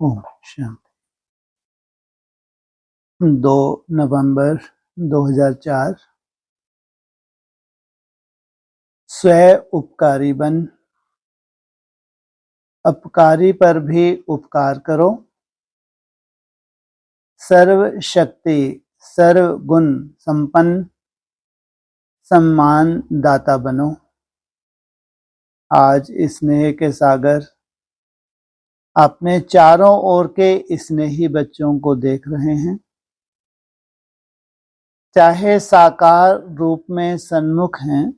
ओम शांति। 2 नवंबर 2004। स्व उपकारी बन, अपकारी पर भी उपकार करो। सर्व शक्ति सर्व गुण संपन्न सम्मान दाता बनो। आज स्नेह के सागर अपने चारों ओर के स्नेही बच्चों को देख रहे हैं। चाहे साकार रूप में सन्मुख हैं,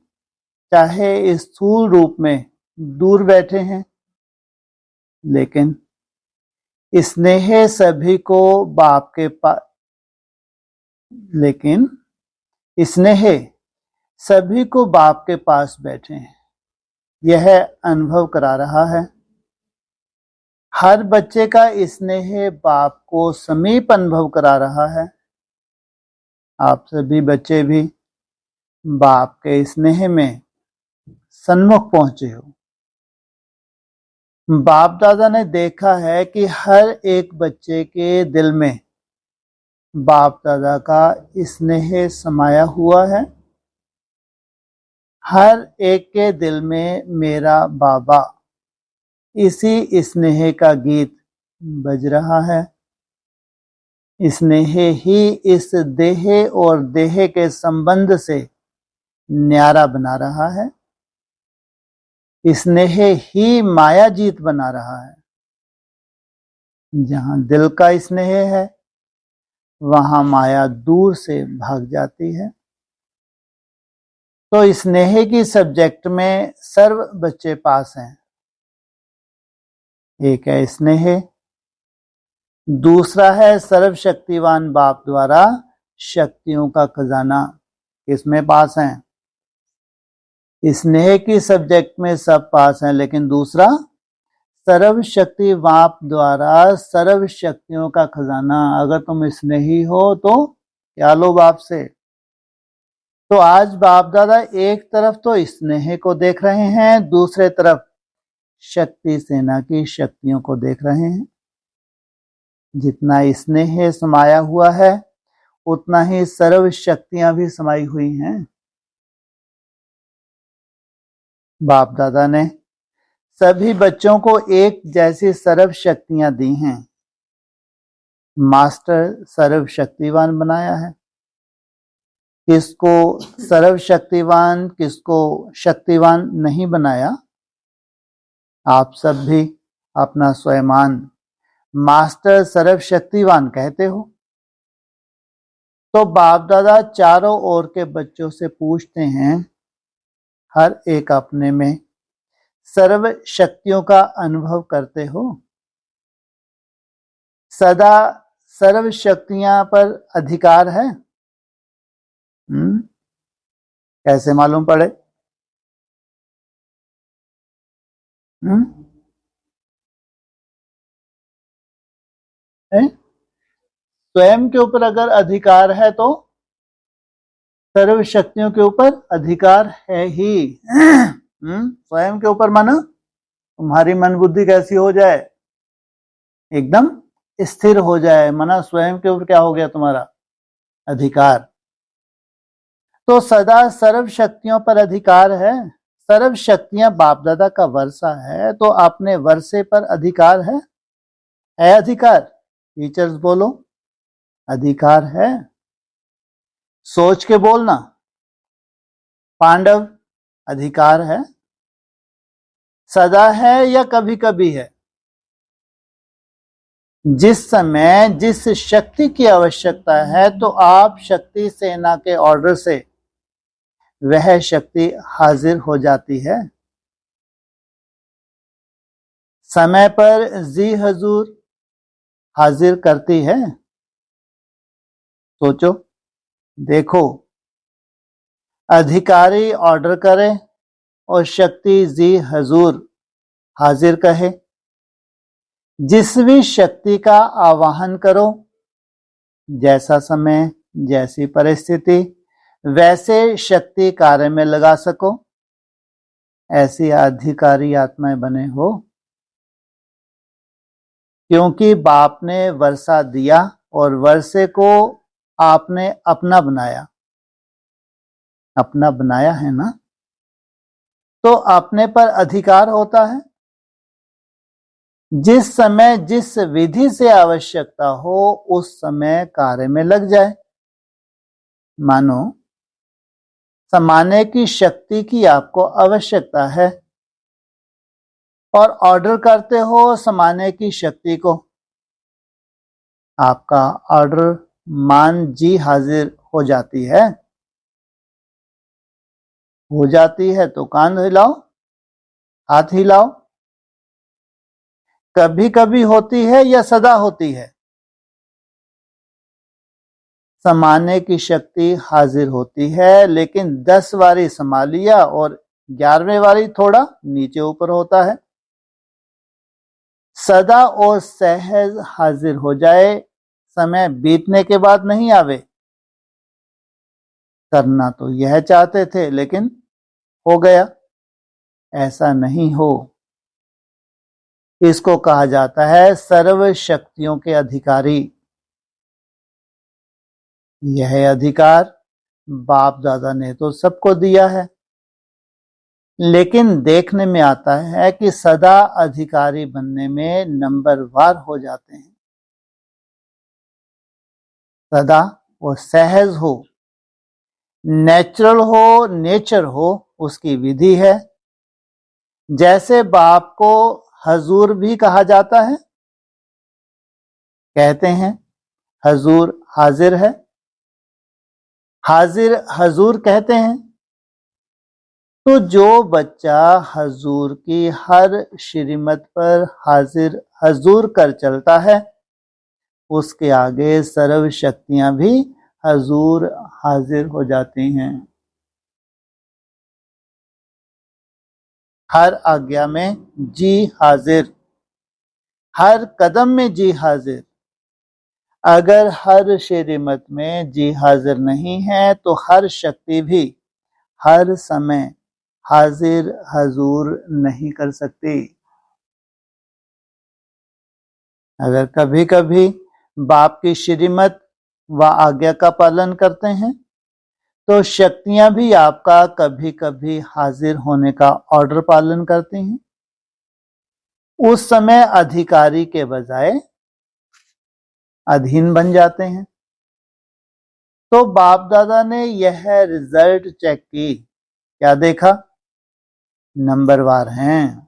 चाहे स्थूल रूप में दूर बैठे हैं, लेकिन स्नेह सभी को बाप के पास सभी को बाप के पास बैठे हैं, यह अनुभव करा रहा है। हर बच्चे का स्नेह बाप को समीप अनुभव करा रहा है। आप सभी बच्चे भी बाप के स्नेह में सन्मुख पहुंचे हो। बाप दादा ने देखा है कि हर एक बच्चे के दिल में बाप दादा का स्नेह समाया हुआ है। हर एक के दिल में मेरा बाबा, इसी स्नेह का गीत बज रहा है। स्नेह ही इस देह और देह के संबंध से न्यारा बना रहा है। स्नेह ही माया जीत बना रहा है। जहां दिल का स्नेह है, वहां माया दूर से भाग जाती है। तो स्नेह की सब्जेक्ट में सर्व बच्चे पास हैं। एक है स्नेह, दूसरा है सर्वशक्तिवान बाप द्वारा शक्तियों का खजाना। इसमें पास हैं। स्नेह की सब्जेक्ट में सब पास हैं, लेकिन दूसरा सर्वशक्ति बाप द्वारा सर्व शक्तियों का खजाना। अगर तुम स्नेही हो तो क्या लो बाप से। तो आज बाप दादा एक तरफ तो स्नेह को देख रहे हैं, दूसरे तरफ शक्ति सेना की शक्तियों को देख रहे हैं। जितना स्नेह समाया हुआ है, उतना ही सर्व शक्तियां भी समाई हुई हैं। बाप दादा ने सभी बच्चों को एक जैसी सर्व शक्तियां दी हैं। मास्टर सर्व शक्तिवान बनाया है। किसको सर्व शक्तिवान, किसको शक्तिवान नहीं बनाया। आप सब भी अपना स्वयं मास्टर सर्व शक्तिवान कहते हो। तो बाप दादा चारों ओर के बच्चों से पूछते हैं, हर एक अपने में सर्व शक्तियों का अनुभव करते हो। सदा सर्व शक्तियां पर अधिकार है। कैसे मालूम पड़े? स्वयं के ऊपर अगर अधिकार है तो सर्व शक्तियों के ऊपर अधिकार है ही। स्वयं के ऊपर माना तुम्हारी मन बुद्धि कैसी हो जाए, एकदम स्थिर हो जाए। माना स्वयं के ऊपर क्या हो गया तुम्हारा अधिकार। तो सदा सर्व शक्तियों पर अधिकार है। सर्व शक्तियां बाप दादा का वर्षा है, तो अपने वर्षे पर अधिकार है अधिकार। टीचर्स बोलो, अधिकार है। सोच के बोलना। पांडव, अधिकार है। सदा है या कभी कभी है। जिस समय जिस शक्ति की आवश्यकता है, तो आप शक्ति सेना के ऑर्डर से वह शक्ति हाजिर हो जाती है। समय पर जी हजूर हाजिर करती है। सोचो, देखो, अधिकारी ऑर्डर करे और शक्ति जी हजूर हाजिर कहे। जिस भी शक्ति का आवाहन करो, जैसा समय जैसी परिस्थिति वैसे शक्ति कार्य में लगा सको, ऐसी अधिकारी आत्माएं बने हो। क्योंकि बाप ने वर्षा दिया और वर्षे को आपने अपना बनाया, अपना बनाया है ना, तो अपने पर अधिकार होता है। जिस समय जिस विधि से आवश्यकता हो उस समय कार्य में लग जाए। मानो समाने की शक्ति की आपको आवश्यकता है और ऑर्डर करते हो समाने की शक्ति को, आपका ऑर्डर मान जी हाजिर हो जाती है। हो जाती है तो कान हिलाओ, हाथ हिलाओ। कभी कभी होती है या सदा होती है? समाने की शक्ति हाजिर होती है, लेकिन 10 बारी समा लिया और 11वें बारी थोड़ा नीचे ऊपर होता है। सदा और सहज हाजिर हो जाए, समय बीतने के बाद नहीं आवे। करना तो यह चाहते थे लेकिन हो गया, ऐसा नहीं हो। इसको कहा जाता है सर्व शक्तियों के अधिकारी। यह अधिकार बाप दादा ने तो सबको दिया है, लेकिन देखने में आता है कि सदा अधिकारी बनने में नंबरवार हो जाते हैं। सदा वो सहज हो, नेचुरल हो, नेचर हो, उसकी विधि है। जैसे बाप को हजूर भी कहा जाता है, कहते हैं हजूर हाजिर है, हाजिर हजूर कहते हैं। तो जो बच्चा हजूर की हर श्रीमत पर हाजिर हजूर कर चलता है, उसके आगे सर्व शक्तियां भी हजूर हाजिर हो जाती हैं। हर आज्ञा में जी हाजिर, हर कदम में जी हाजिर। अगर हर श्रीमत में जी हाजिर नहीं है तो हर शक्ति भी हर समय हाजिर हजूर नहीं कर सकती। अगर कभी कभी बाप की श्रीमत व आज्ञा का पालन करते हैं तो शक्तियां भी आपका कभी कभी हाजिर होने का ऑर्डर पालन करती हैं। उस समय अधिकारी के बजाय अधीन बन जाते हैं। तो बाप दादा ने यह रिजल्ट चेक की, क्या देखा? नंबरवार हैं,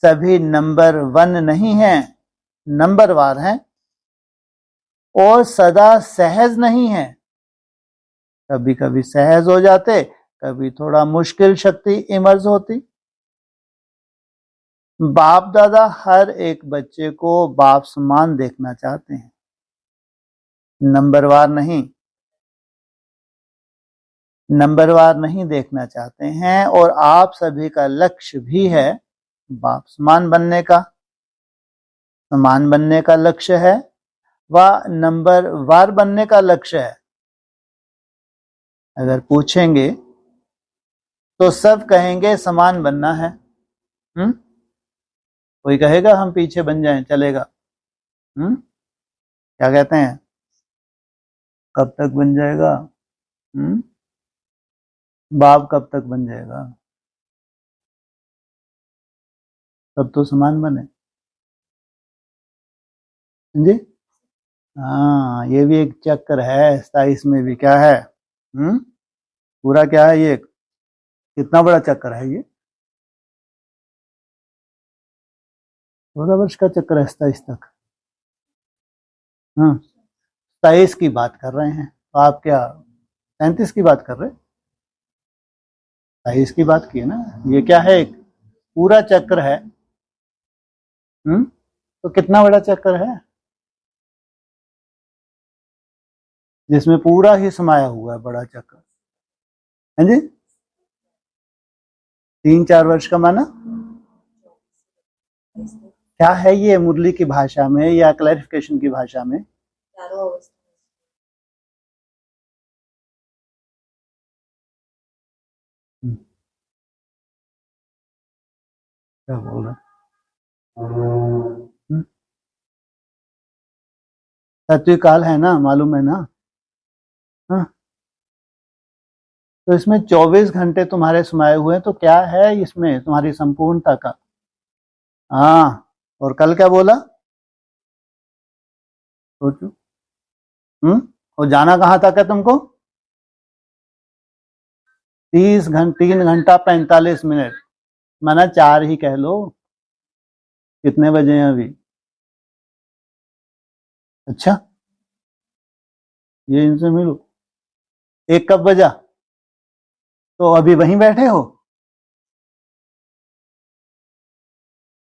सभी नंबर 1 नहीं हैं, नंबरवार हैं। और सदा सहज नहीं है, कभी कभी सहज हो जाते, कभी थोड़ा मुश्किल शक्ति इमर्ज होती। बाप दादा हर एक बच्चे को बाप समान देखना चाहते हैं, नंबरवार नहीं, नंबरवार नहीं देखना चाहते हैं। और आप सभी का लक्ष्य भी है बाप समान बनने का, समान बनने का लक्ष्य है व नंबरवार बनने का लक्ष्य है। अगर पूछेंगे तो सब कहेंगे समान बनना है। कोई कहेगा हम पीछे बन जाएं, चलेगा? क्या कहते हैं? कब तक बन जाएगा? बाप कब तक बन जाएगा? तब तो समान बने जी। हाँ, ये भी एक चक्र है 27 में भी। क्या है? पूरा क्या है ये? कितना बड़ा चक्र है ये? 14 वर्ष का चक्र है 27 तक। 27 की बात कर रहे हैं, तो आप क्या 37 की बात कर रहे हैं? 27 की बात की है ना। ये क्या है? एक पूरा चक्र है। तो कितना बड़ा चक्र है जिसमें पूरा ही समाया हुआ है, बड़ा चक्र है जी। 3-4 वर्ष का माना क्या है ये मुरली की भाषा में या क्लैरिफिकेशन की भाषा में? क्या बोल रहे? सात्विक काल है ना, मालूम है ना? हाँ, तो इसमें 24 घंटे तुम्हारे समाये हुए हैं, तो क्या है इसमें तुम्हारी संपूर्णता का? हाँ, और कल क्या बोला? सोचो। और जाना कहाँ तक है तुमको? 3 घंटा 45 मिनट, माना 4 ही कह लो। कितने बजे हैं अभी? अच्छा, ये इनसे मिलो। 1 कब बजा? तो अभी वहीं बैठे हो?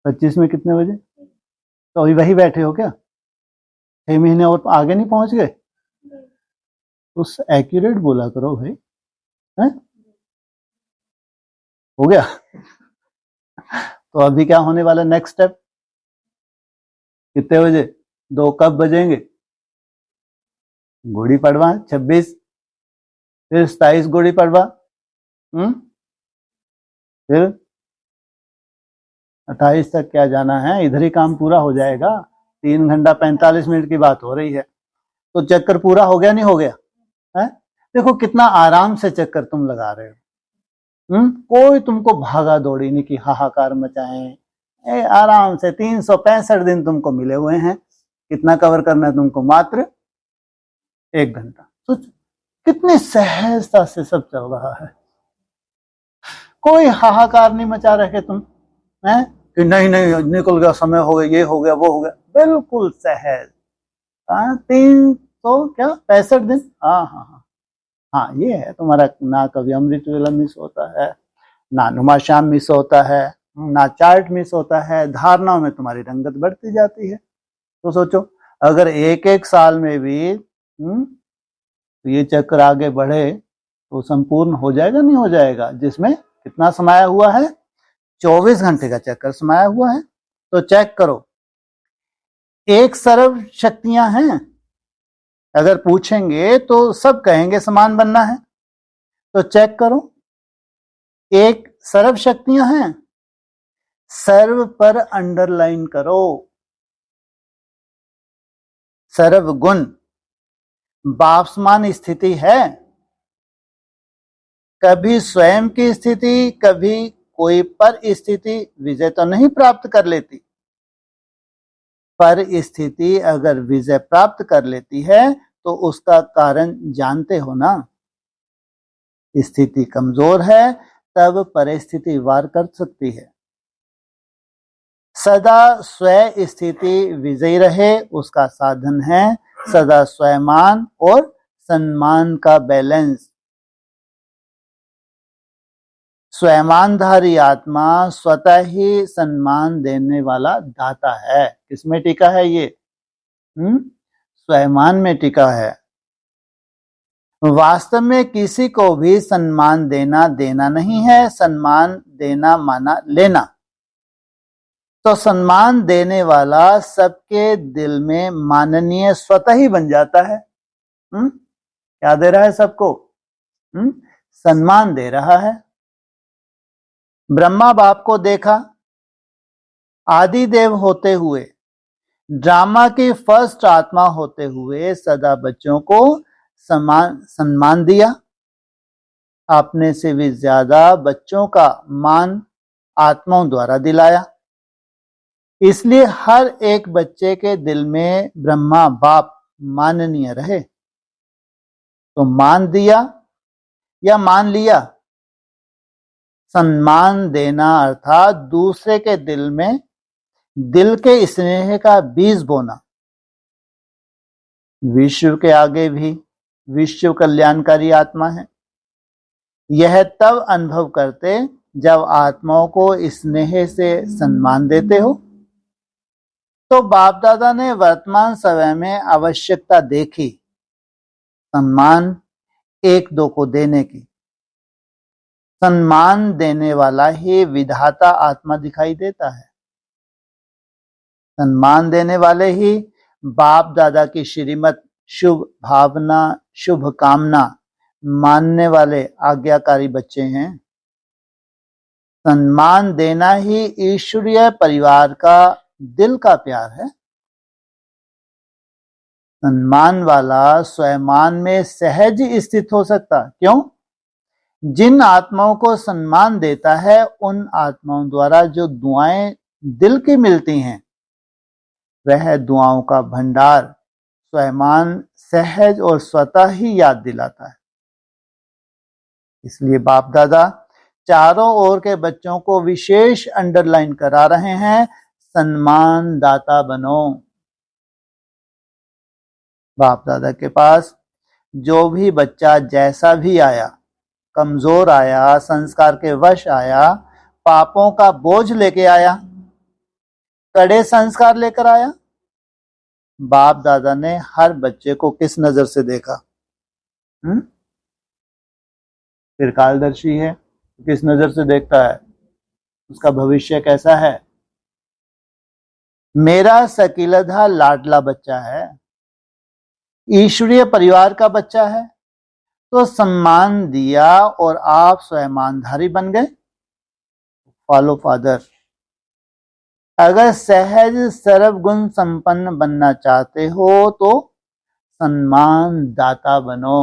25 में कितने बजे? तो अभी वहीं बैठे हो क्या? 6 महीने और आगे नहीं पहुंच गए? उस एक्यूरेट बोला करो भाई, है? हो गया? तो अभी क्या होने वाला नेक्स्ट स्टेप? कितने बजे? 2 कब बजेंगे? गुड़ी पड़वा 26, फिर 27 गुड़ी पड़वा, फिर 28 तक क्या जाना है, इधर ही काम पूरा हो जाएगा। 3 घंटा 45 मिनट की बात हो रही है, तो चक्कर पूरा हो गया नहीं हो गया है? देखो कितना आराम से चक्कर तुम लगा रहे हो। कोई तुमको भागा दौड़ी नहीं कि हाहाकार मचाएं, आराम से 365 दिन तुमको मिले हुए हैं। कितना कवर करना है तुमको? मात्र 1 घंटा। सोच कितनी सहजता से सब चल रहा है, कोई हाहाकार नहीं मचा रहे तुम, है कि नहीं नहीं निकल गया, समय हो गया, ये हो गया, वो हो गया, बिल्कुल सहज। 365 दिन। हाँ हाँ हाँ हाँ, ये है तुम्हारा। ना कभी अमृत वेला मिस होता है, ना नुमा श्याम मिस होता है, ना चार्ट मिस होता है, धारणाओं में तुम्हारी रंगत बढ़ती जाती है। तो सोचो अगर 1-1 साल में भी तो ये चक्र आगे बढ़े तो संपूर्ण हो जाएगा नहीं हो जाएगा? जिसमें कितना समाया हुआ है? 24 घंटे का चक्कर समाया हुआ है। तो चेक करो, एक सर्व शक्तियां हैं, अगर पूछेंगे तो सब कहेंगे समान बनना है। तो चेक करो, एक सर्व शक्तियां हैं, सर्व पर अंडरलाइन करो। सर्व गुण बाप्समान स्थिति है, कभी स्वयं की स्थिति, कभी कोई पर स्थिति विजय तो नहीं प्राप्त कर लेती। पर स्थिति अगर विजय प्राप्त कर लेती है तो उसका कारण जानते हो ना? स्थिति कमजोर है तब परिस्थिति वार कर सकती है। सदा स्वयं स्थिति विजयी रहे उसका साधन है सदा स्वयमान और सम्मान का बैलेंस। स्वयमानधारी आत्मा स्वतः ही सम्मान देने वाला दाता है। किसमें टिका है ये? स्वयमान में टिका है। वास्तव में किसी को भी सम्मान देना देना नहीं है, सम्मान देना माना लेना। तो सम्मान देने वाला सबके दिल में माननीय स्वतः ही बन जाता है। क्या दे रहा है सबको? सम्मान दे रहा है। ब्रह्मा बाप को देखा, आदि देव होते हुए, ड्रामा की फर्स्ट आत्मा होते हुए सदा बच्चों को सम्मान दिया। अपने से भी ज्यादा बच्चों का मान आत्माओं द्वारा दिलाया। इसलिए हर एक बच्चे के दिल में ब्रह्मा बाप माननीय रहे। तो मान दिया या मान लिया? सम्मान देना अर्थात दूसरे के दिल में दिल के स्नेह का बीज बोना। विश्व के आगे भी विश्व कल्याणकारी आत्मा है। यह तब अनुभव करते जब आत्माओं को स्नेह से सम्मान देते हो। तो बाप दादा ने वर्तमान समय में आवश्यकता देखी सम्मान 1-2 को देने की। सम्मान देने वाला ही विधाता आत्मा दिखाई देता है। सम्मान देने वाले ही बाप दादा की श्रीमत शुभ भावना शुभ कामना मानने वाले आज्ञाकारी बच्चे हैं। सम्मान देना ही ईश्वरीय परिवार का दिल का प्यार है। सम्मान वाला स्वयं में सहज स्थित हो सकता। क्यों? जिन आत्माओं को सम्मान देता है उन आत्माओं द्वारा जो दुआएं दिल की मिलती हैं, वह दुआओं का भंडार स्वयं सहज और स्वतः ही याद दिलाता है। इसलिए बाप दादा चारों ओर के बच्चों को विशेष अंडरलाइन करा रहे हैं, सम्मान दाता बनो। बाप दादा के पास जो भी बच्चा जैसा भी आया, कमजोर आया, संस्कार के वश आया, पापों का बोझ लेके आया, कड़े संस्कार लेकर आया, बाप दादा ने हर बच्चे को किस नजर से देखा? फिर कालदर्शी है, किस नजर से देखता है? उसका भविष्य कैसा है? मेरा सकीलधा लाडला बच्चा है, ईश्वरीय परिवार का बच्चा है, तो सम्मान दिया और आप स्वयंधारी बन गए। Follow father. अगर सहज सर्वगुण संपन्न बनना चाहते हो तो सम्मान दाता बनो।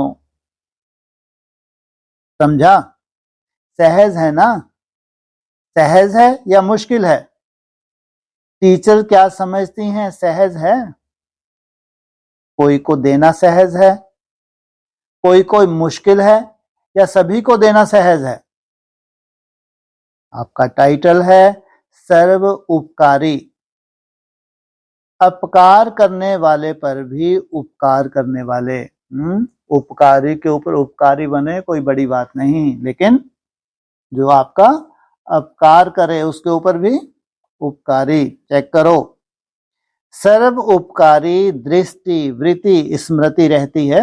समझा? सहज है ना? सहज है या मुश्किल है? टीचर क्या समझती हैं? सहज है। कोई को देना सहज है, कोई मुश्किल है, या सभी को देना सहज है? आपका टाइटल है सर्व उपकारी। अपकार करने वाले पर भी उपकार करने वाले। उपकारी के ऊपर उपकारी बने कोई बड़ी बात नहीं, लेकिन जो आपका अपकार करे उसके ऊपर भी उपकारी। चेक करो, सर्व उपकारी दृष्टि वृत्ति स्मृति रहती है।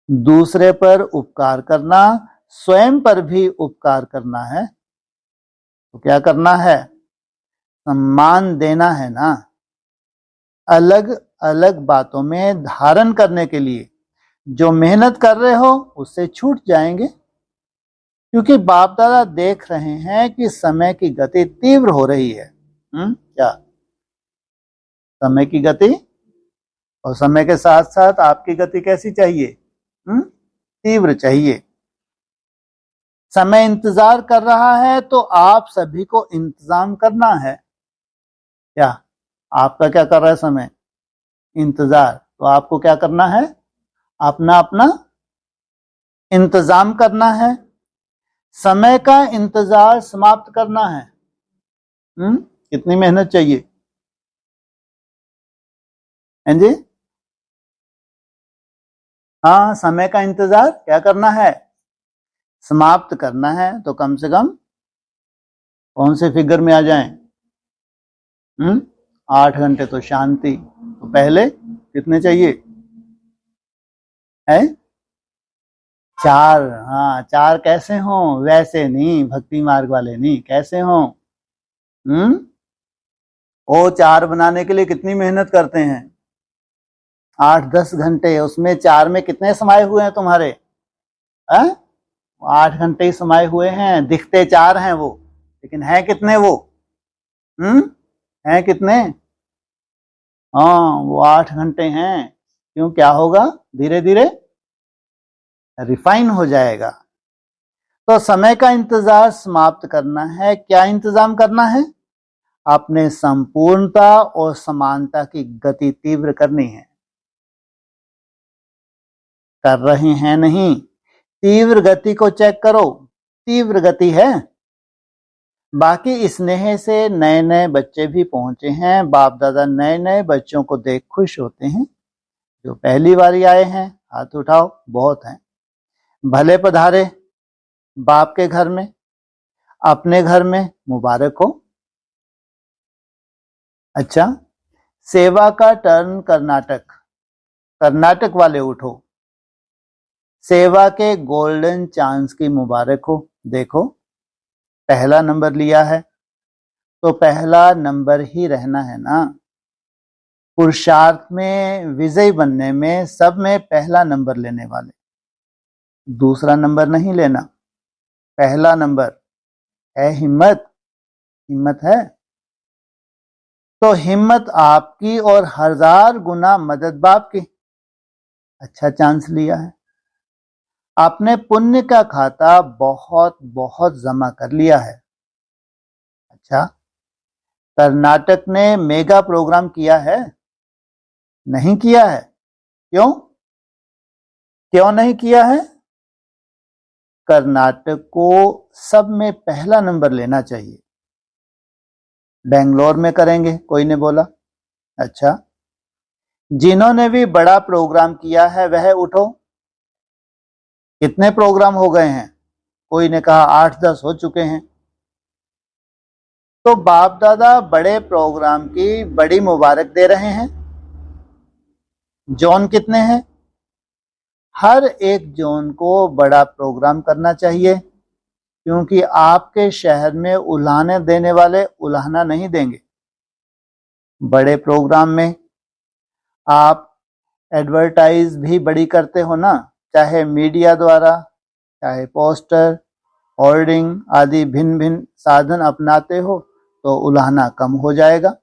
दूसरे पर उपकार करना, स्वयं पर भी उपकार करना है, तो क्या करना है? सम्मान देना है ना। अलग अलग बातों में धारण करने के लिए जो मेहनत कर रहे हो उससे छूट जाएंगे, क्योंकि बाप दादा देख रहे हैं कि समय की गति तीव्र हो रही है। क्या समय की गति, और समय के साथ साथ आपकी गति कैसी चाहिए? तीव्र चाहिए। समय इंतजार कर रहा है तो आप सभी को इंतजाम करना है। क्या आपका क्या कर रहा है समय? इंतजार। तो आपको क्या करना है? अपना अपना इंतजाम करना है। समय का इंतजार समाप्त करना है। कितनी मेहनत चाहिए? हैं जी? हाँ, समय का इंतजार क्या करना है? समाप्त करना है। तो कम से कम कौन से फिगर में आ जाएं? 8 घंटे तो शांति। तो पहले कितने चाहिए? है 4। हाँ, 4 कैसे हों? वैसे नहीं, भक्ति मार्ग वाले नहीं, कैसे हों? वो 4 बनाने के लिए कितनी मेहनत करते हैं? 8-10 घंटे। उसमें 4 में कितने समाये हुए हैं तुम्हारे? 8 घंटे ही समाये हुए हैं। दिखते 4 हैं वो, लेकिन हैं कितने वो? हैं कितने? हाँ, वो 8 घंटे हैं। क्यों? क्या होगा? धीरे धीरे रिफाइन हो जाएगा। तो समय का इंतजार समाप्त करना है। क्या इंतजाम करना है? अपने संपूर्णता और समानता की गति तीव्र करनी है। कर रहे हैं नहीं? तीव्र गति को चेक करो, तीव्र गति है। बाकी स्नेह से नए नए बच्चे भी पहुंचे हैं। बाप दादा नए नए बच्चों को देख खुश होते हैं। जो पहली बारी आए हैं हाथ उठाओ, बहुत हैं। भले पधारे बाप के घर में, अपने घर में मुबारक हो। अच्छा, सेवा का टर्न कर्नाटक। कर्नाटक वाले उठो, सेवा के गोल्डन चांस की मुबारक हो। देखो, पहला नंबर लिया है तो पहला नंबर ही रहना है ना। पुरुषार्थ में विजयी बनने में सब में पहला नंबर लेने वाले, दूसरा नंबर नहीं लेना, पहला नंबर है। हिम्मत, हिम्मत है? तो हिम्मत आपकी और 1000 गुना मदद बाप की। अच्छा चांस लिया है आपने, पुण्य का खाता बहुत बहुत जमा कर लिया है। अच्छा, कर्नाटक ने मेगा प्रोग्राम किया है? नहीं किया है। क्यों? क्यों नहीं किया है? कर्नाटक को सब में पहला नंबर लेना चाहिए। बेंगलोर में करेंगे, कोई ने बोला। अच्छा, जिन्होंने भी बड़ा प्रोग्राम किया है वह उठो। कितने प्रोग्राम हो गए हैं? कोई ने कहा 8-10 हो चुके हैं। तो बाप दादा बड़े प्रोग्राम की बड़ी मुबारक दे रहे हैं। जोन कितने हैं? हर एक जोन को बड़ा प्रोग्राम करना चाहिए, क्योंकि आपके शहर में उल्हाने देने वाले उल्हाना नहीं देंगे। बड़े प्रोग्राम में आप एडवर्टाइज भी बड़ी करते हो ना, चाहे मीडिया द्वारा, चाहे पोस्टर, होर्डिंग आदि भिन्न भिन्न साधन अपनाते हो, तो उल्हाना कम हो जाएगा।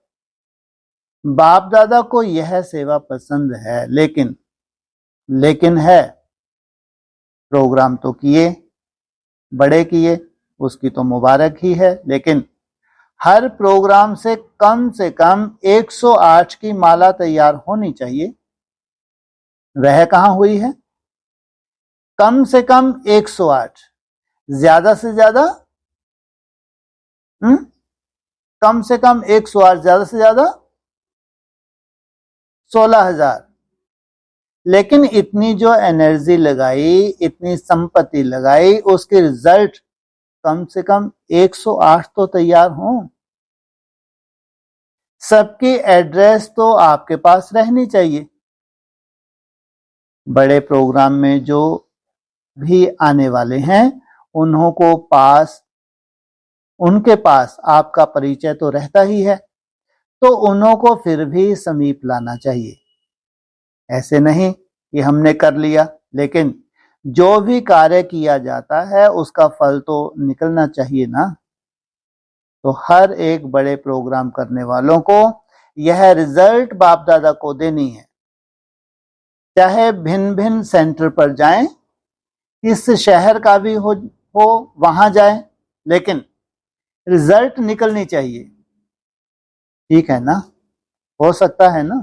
बाप दादा को यह सेवा पसंद है, लेकिन है, प्रोग्राम तो किए, बड़े किए, उसकी तो मुबारक ही है, लेकिन हर प्रोग्राम से कम 108 की माला तैयार होनी चाहिए। वह कहां हुई है? कम से कम 108, ज्यादा से ज्यादा कम से कम 108, ज्यादा से ज्यादा 16,000। लेकिन इतनी जो एनर्जी लगाई, इतनी संपत्ति लगाई, उसके रिजल्ट कम से कम 108 तो तैयार हों। सबकी एड्रेस तो आपके पास रहनी चाहिए। बड़े प्रोग्राम में जो भी आने वाले हैं उनके पास आपका परिचय तो रहता ही है, तो उन्हों को फिर भी समीप लाना चाहिए। ऐसे नहीं कि हमने कर लिया, लेकिन जो भी कार्य किया जाता है उसका फल तो निकलना चाहिए ना। तो हर एक बड़े प्रोग्राम करने वालों को यह रिजल्ट बाप दादा को देनी है। चाहे भिन्न भिन्न सेंटर पर जाएं, इस शहर का भी हो वहां जाएं, लेकिन रिजल्ट निकलनी चाहिए। ठीक है ना? हो सकता है ना,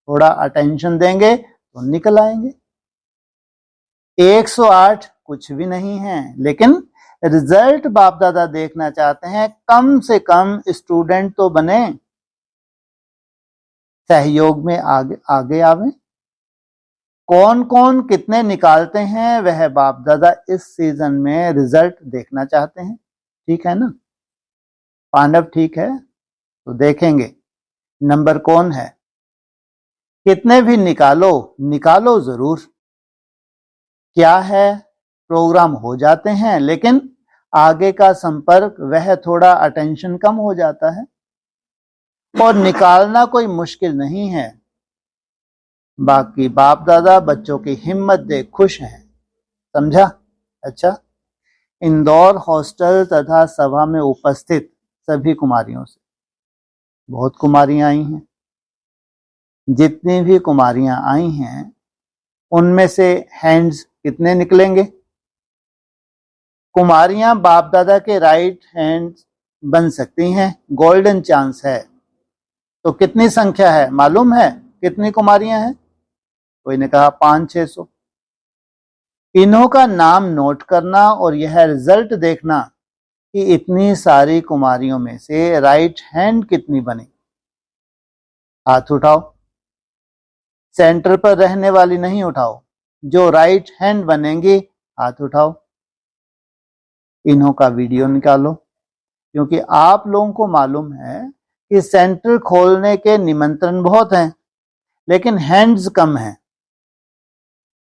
थोड़ा अटेंशन देंगे तो निकल आएंगे। 108 कुछ भी नहीं है, लेकिन रिजल्ट बाप दादा देखना चाहते हैं। कम से कम स्टूडेंट तो बने, सहयोग में आगे आवे। कौन कौन कितने निकालते हैं वह बाप दादा इस सीजन में रिजल्ट देखना चाहते हैं। ठीक है ना? पांडव ठीक है, तो देखेंगे नंबर कौन है। कितने भी निकालो जरूर। क्या है, प्रोग्राम हो जाते हैं, लेकिन आगे का संपर्क वह थोड़ा अटेंशन कम हो जाता है, और निकालना कोई मुश्किल नहीं है। बाकी बाप दादा बच्चों की हिम्मत देख खुश हैं। समझा? अच्छा, इंदौर हॉस्टल तथा सभा में उपस्थित सभी कुमारियों से, बहुत कुमारियां आई हैं, जितनी भी कुमारियां आई हैं उनमें से हैंड्स कितने निकलेंगे? कुमारियां बाप दादा के राइट हैंड बन सकती हैं, गोल्डन चांस है। तो कितनी संख्या है मालूम है? कितनी कुमारियां हैं? कोई ने कहा 500-600। इन्हों का नाम नोट करना और यह रिजल्ट देखना कि इतनी सारी कुमारियों में से राइट हैंड कितनी बनी। हाथ उठाओ। सेंटर पर रहने वाली नहीं उठाओ, जो राइट हैंड बनेंगी हाथ उठाओ। इन्हों का वीडियो निकालो, क्योंकि आप लोगों को मालूम है कि सेंटर खोलने के निमंत्रण बहुत हैं, लेकिन हैंड्स कम हैं।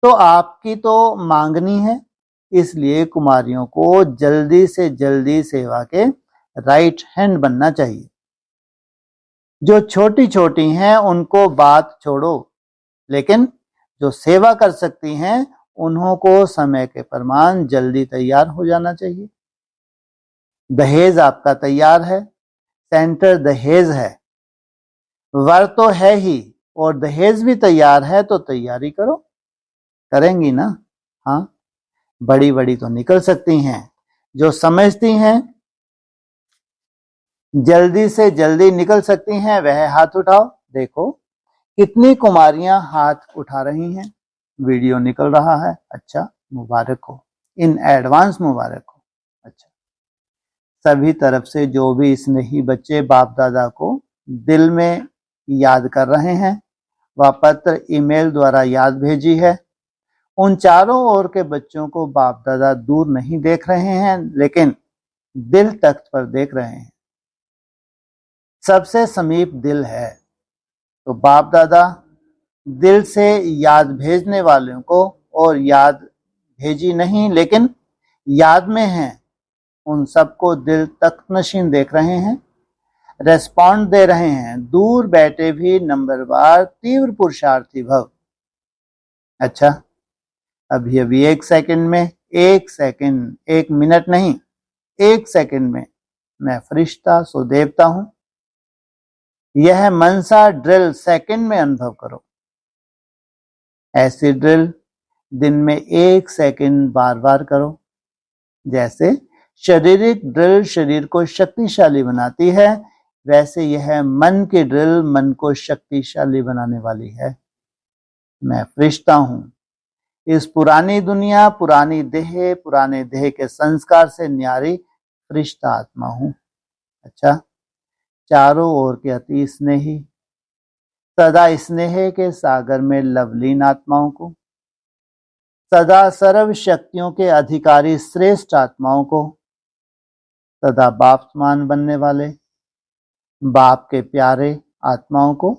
तो आपकी तो मांगनी है, इसलिए कुमारियों को जल्दी से जल्दी सेवा के राइट हैंड बनना चाहिए। जो छोटी छोटी हैं उनको बात छोड़ो, लेकिन जो सेवा कर सकती हैं उन्हों को समय के प्रमाण जल्दी तैयार हो जाना चाहिए। दहेज आपका तैयार है, सेंटर दहेज है, वर तो है ही और दहेज भी तैयार है, तो तैयारी करो। करेंगी ना? हाँ, बड़ी बड़ी तो निकल सकती हैं। जो समझती हैं जल्दी से जल्दी निकल सकती हैं वह हाथ उठाओ। देखो कितनी कुमारियां हाथ उठा रही हैं। वीडियो निकल रहा है। अच्छा, मुबारक हो, इन एडवांस मुबारक हो। अच्छा, सभी तरफ से जो भी स्नेही बच्चे बाप दादा को दिल में याद कर रहे हैं, वह पत्र ईमेल द्वारा याद भेजी है। उन चारों ओर के बच्चों को बाप दादा दूर नहीं देख रहे हैं, लेकिन दिल तख्त पर देख रहे हैं। सबसे समीप दिल है, तो बाप दादा दिल से याद भेजने वालों को, और याद भेजी नहीं लेकिन याद में हैं, उन सबको दिल तक नशीन देख रहे हैं, रेस्पॉन्ड दे रहे हैं। दूर बैठे भी नंबरवार तीव्र पुरुषार्थी भव। अच्छा, अभी अभी 1 सेकंड में, 1 सेकंड, 1 मिनट नहीं, 1 सेकंड में मैं फरिश्ता सो देवता हूं। यह मनसा ड्रिल सेकंड में अनुभव करो। ऐसी ड्रिल दिन में 1 सेकंड बार बार करो। जैसे शारीरिक ड्रिल शरीर को शक्तिशाली बनाती है, वैसे यह मन की ड्रिल मन को शक्तिशाली बनाने वाली है। मैं फरिश्ता हूं। इस पुरानी दुनिया, पुरानी देह, पुराने देह के संस्कार से न्यारी फरिश्ता आत्मा हूं। अच्छा, चारों ओर के अति स्नेही, सदा स्नेह के सागर में लवलीन आत्माओं को, सदा सर्व शक्तियों के अधिकारी श्रेष्ठ आत्माओं को, सदा बाप समान बनने वाले बाप के प्यारे आत्माओं को,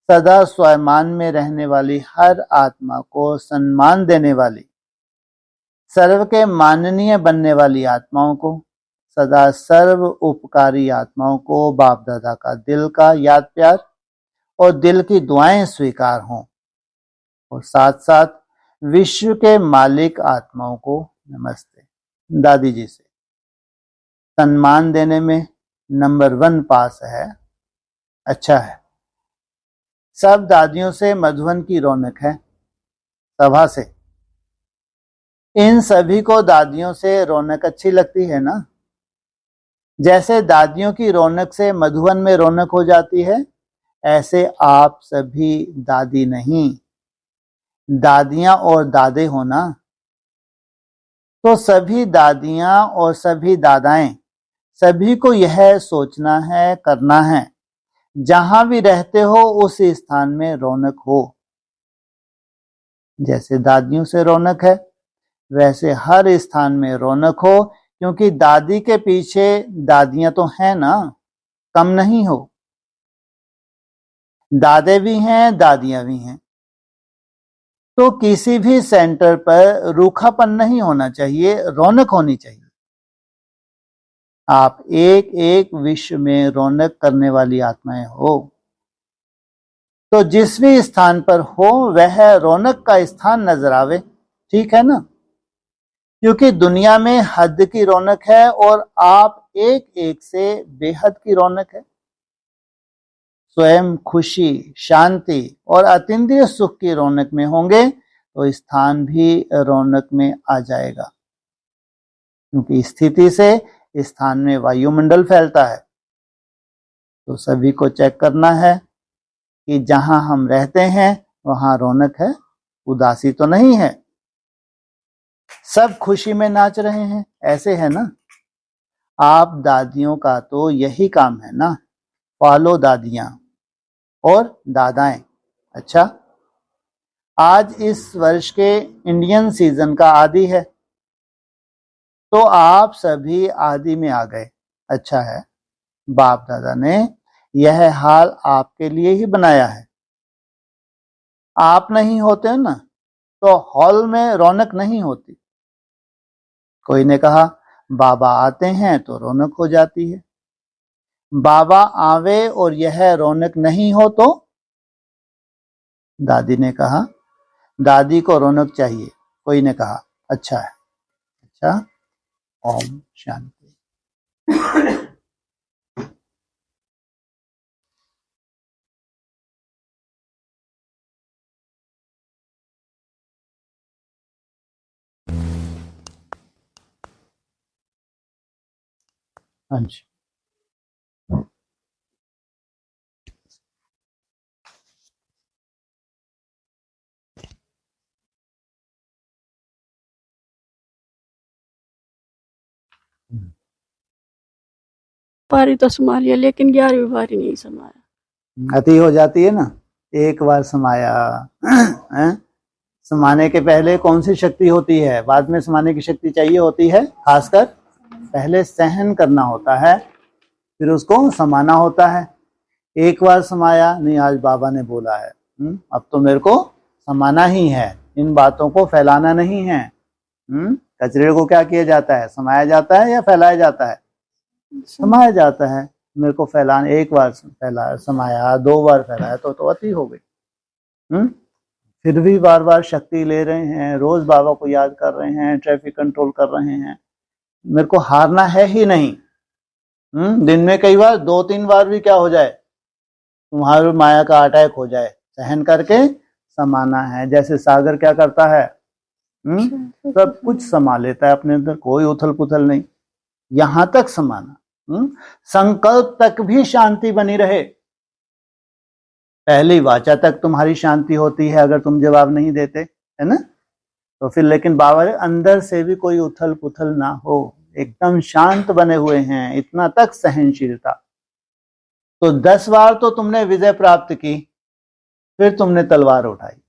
सदा स्वयमान में रहने वाली हर आत्मा को सम्मान देने वाली, सर्व के माननीय बनने वाली आत्माओं को, सदा सर्व उपकारी आत्माओं को बाप दादा का दिल का याद प्यार और दिल की दुआएं स्वीकार हों। और साथ साथ विश्व के मालिक आत्माओं को नमस्ते। दादी जी से सम्मान देने में नंबर 1 पास है। अच्छा है। सब दादियों से मधुबन की रौनक है। सभा से इन सभी को दादियों से रौनक अच्छी लगती है ना? जैसे दादियों की रौनक से मधुबन में रौनक हो जाती है, ऐसे आप सभी दादी नहीं, दादियां और दादे हो ना। तो सभी दादियां और सभी दादाएं, सभी को यह सोचना है, करना है, जहां भी रहते हो उस स्थान में रौनक हो। जैसे दादियों से रौनक है, वैसे हर स्थान में रौनक हो, क्योंकि दादी के पीछे दादियां तो हैं ना, कम नहीं हो। दादे भी हैं, दादियां भी हैं। तो किसी भी सेंटर पर रूखापन नहीं होना चाहिए, रौनक होनी चाहिए। आप एक एक विश्व में रौनक करने वाली आत्माएं हो। तो जिस भी स्थान पर हो वह रौनक का स्थान नजर आवे, ठीक है ना? क्योंकि दुनिया में हद की रौनक है और आप एक एक से बेहद की रौनक है। स्वयं खुशी, शांति और अतीन्द्रिय सुख की रौनक में होंगे तो स्थान भी रौनक में आ जाएगा, क्योंकि स्थिति से स्थान में वायुमंडल फैलता है। तो सभी को चेक करना है कि जहां हम रहते हैं वहां रौनक है, उदासी तो नहीं है। सब खुशी में नाच रहे हैं, ऐसे है ना? आप दादियों का तो यही काम है ना, फॉलो दादियां और दादाएं। अच्छा, आज इस वर्ष के इंडियन सीजन का आदि है, तो आप सभी आदि में आ गए। अच्छा है, बाप दादा ने यह हाल आपके लिए ही बनाया है। आप नहीं होते ना तो हॉल में रौनक नहीं होती। कोई ने कहा बाबा आते हैं तो रौनक हो जाती है। बाबा आवे और यह रौनक नहीं हो तो? दादी ने कहा दादी को रौनक चाहिए। कोई ने कहा अच्छा है। अच्छा, ओम शांति। हाँ जी। पारी तो समा लिया, लेकिन 11वीं बारी नहीं समाया। अति हो जाती है ना, एक बार समाया हैं? समाने के पहले कौन सी शक्ति होती है, बाद में समाने की शक्ति चाहिए होती है, खासकर पहले सहन करना होता है, फिर उसको समाना होता है। एक बार समाया नहीं, आज बाबा ने बोला है अब तो मेरे को समाना ही है, इन बातों को फैलाना नहीं है। कचरे को क्या किया जाता है, समाया जाता है या फैलाया जाता है? समाया जाता है। मेरे को फैलाना, एक बार फैलाया समाया, 2 बार फैलाया तो अति हो गई। फिर भी बार बार शक्ति ले रहे हैं, रोज बाबा को याद कर रहे हैं, ट्रैफिक कंट्रोल कर रहे हैं, मेरे को हारना है ही नहीं। दिन में कई बार 2-3 बार भी क्या हो जाए, तुम्हारी माया का अटैक हो जाए, सहन करके समाना है। जैसे सागर क्या करता है, सब कुछ समा लेता है अपने अंदर, कोई उथल पुथल नहीं, यहां तक समाना। संकल्प तक भी शांति बनी रहे, पहली वाचा तक तुम्हारी शांति होती है अगर तुम जवाब नहीं देते, है ना? तो फिर लेकिन बाबा अंदर से भी कोई उथल पुथल ना हो, एकदम शांत बने हुए हैं, इतना तक सहनशीलता। तो 10 बार तो तुमने विजय प्राप्त की, फिर तुमने तलवार उठाई।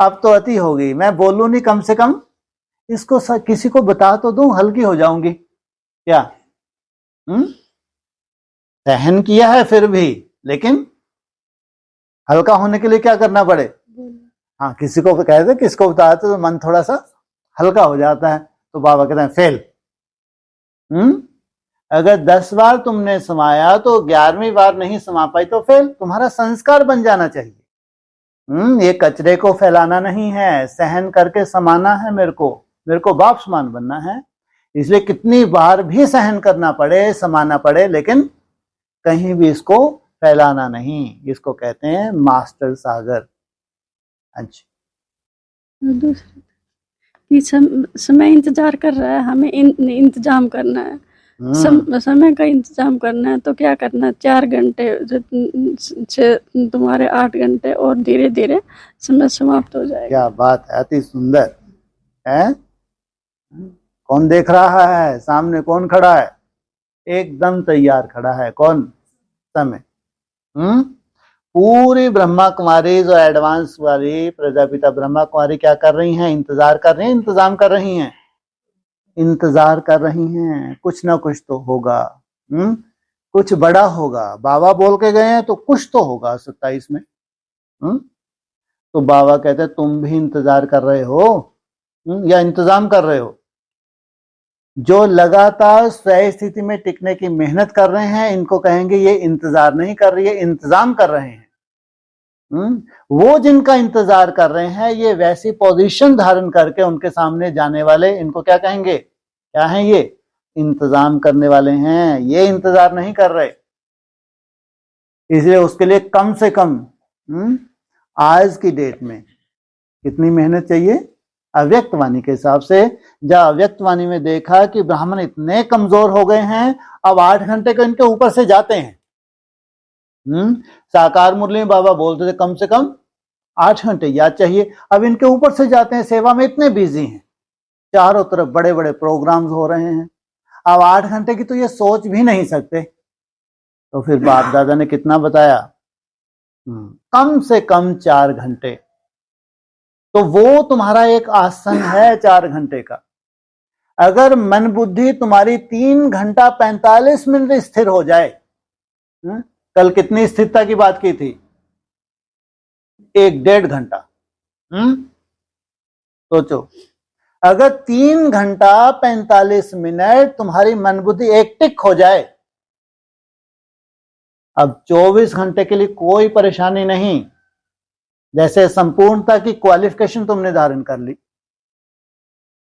अब तो अति हो गई, मैं बोलूं नहीं, कम से कम इसको किसी को बता तो दूं, हल्की हो जाऊंगी क्या? सहन किया है फिर भी, लेकिन हल्का होने के लिए क्या करना पड़े? हाँ, किसी को कहते, किसको बताते तो मन थोड़ा सा हल्का हो जाता है। तो बाबा कहते हैं फेल। अगर 10 बार तुमने समाया तो 11वीं बार नहीं समा पाई तो फेल, तुम्हारा संस्कार बन जाना चाहिए। ये कचरे को फैलाना नहीं है, सहन करके समाना है, मेरे को बाप समान बनना है। इसलिए कितनी बार भी सहन करना पड़े, समाना पड़े, लेकिन कहीं भी इसको फैलाना नहीं। इसको कहते हैं मास्टर सागर। अच्छा, दूसरी समय इंतजार कर रहा है, हमें इंतजाम करना है, समय का इंतजाम करना है। तो क्या करना है, 4 घंटे से तुम्हारे 8 घंटे और धीरे धीरे समय समाप्त हो जाएगा। क्या बात है, अति सुंदर है। कौन देख रहा है सामने, कौन खड़ा है? एकदम तैयार खड़ा है, कौन? समय। पूरी ब्रह्मा कुमारी जो एडवांस वाली प्रजापिता ब्रह्मा कुमारी क्या कर रही हैं? इंतजार कर रही हैं, इंतजाम कर रही हैं, इंतजार कर रही हैं। कुछ ना कुछ तो होगा, कुछ बड़ा होगा। बाबा बोल के गए हैं तो कुछ तो होगा 27 में। तो बाबा कहते हैं तुम भी इंतजार कर रहे हो या इंतजाम कर रहे हो? जो लगातार स्वयं स्थिति में टिकने की मेहनत कर रहे हैं, इनको कहेंगे ये इंतजार नहीं कर रही है, इंतजाम कर रहे हैं। वो जिनका इंतजार कर रहे हैं, ये वैसी पोजीशन धारण करके उनके सामने जाने वाले, इनको क्या कहेंगे? क्या हैं ये? इंतजाम करने वाले हैं, ये इंतजार नहीं कर रहे। इसलिए उसके लिए कम से कम आज की डेट में कितनी मेहनत चाहिए? अव्यक्त वाणी के हिसाब से, जब अव्यक्त वाणी में देखा कि ब्राह्मण इतने कमजोर हो गए हैं, अब 8 घंटे को इनके ऊपर से जाते हैं। साकार मुरली में बाबा बोलते थे कम से कम 8 घंटे याद चाहिए, अब इनके ऊपर से जाते हैं, सेवा में इतने बिजी हैं, चारों तरफ बड़े बड़े प्रोग्राम्स हो रहे हैं, अब 8 घंटे की तो ये सोच भी नहीं सकते। तो फिर बाप दादा ने कितना बताया? कम से कम 4 घंटे। तो वो तुम्हारा एक आसन है 4 घंटे का। अगर मन बुद्धि तुम्हारी 3 घंटा 45 मिनट स्थिर हो जाए, कल कितनी स्थिरता की बात की थी? 1-1.5 घंटा। सोचो, अगर 3 घंटा 45 मिनट तुम्हारी मन बुद्धि एक टिक हो जाए, अब 24 घंटे के लिए कोई परेशानी नहीं, जैसे संपूर्णता की क्वालिफिकेशन तुमने धारण कर ली।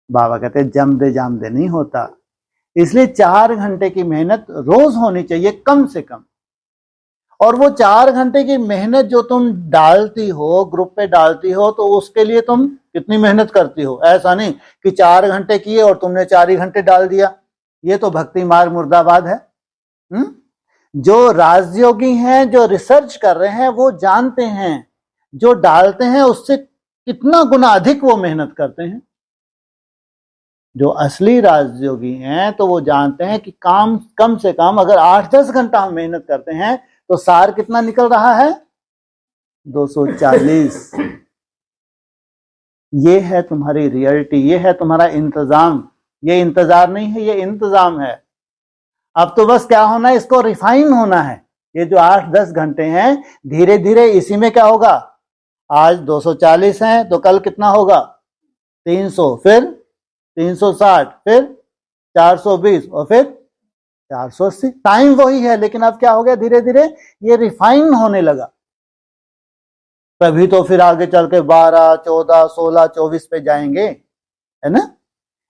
बाबा कहते हैं जम दे जाम दे नहीं होता। इसलिए 4 घंटे की मेहनत रोज होनी चाहिए कम से कम। और वो 4 घंटे की मेहनत जो तुम डालती हो, ग्रुप पे डालती हो, तो उसके लिए तुम कितनी मेहनत करती हो? ऐसा नहीं कि 4 घंटे किए और तुमने 4 ही घंटे डाल दिया। ये तो भक्ति मार्ग मुर्दाबाद है। जो राजयोगी हैं, जो रिसर्च कर रहे हैं, वो जानते हैं जो डालते हैं उससे कितना गुना अधिक वो मेहनत करते हैं। जो असली राजयोगी हैं तो वो जानते हैं कि काम कम से कम अगर 8-10 घंटा हम मेहनत करते हैं तो सार कितना निकल रहा है, 240। ये है तुम्हारी रियलिटी, ये है तुम्हारा इंतजाम। ये इंतजार नहीं है, ये इंतजाम है। अब तो बस क्या होना है, इसको रिफाइन होना है। ये जो 8-10 घंटे हैं, धीरे धीरे इसी में क्या होगा, आज 240 हैं तो कल कितना होगा, 300, फिर 360, फिर 420 और फिर 480। टाइम वही है, लेकिन अब क्या हो गया, धीरे धीरे ये रिफाइन होने लगा। तभी तो फिर आगे चल के 12, 14, 16, 24 पे जाएंगे, है ना।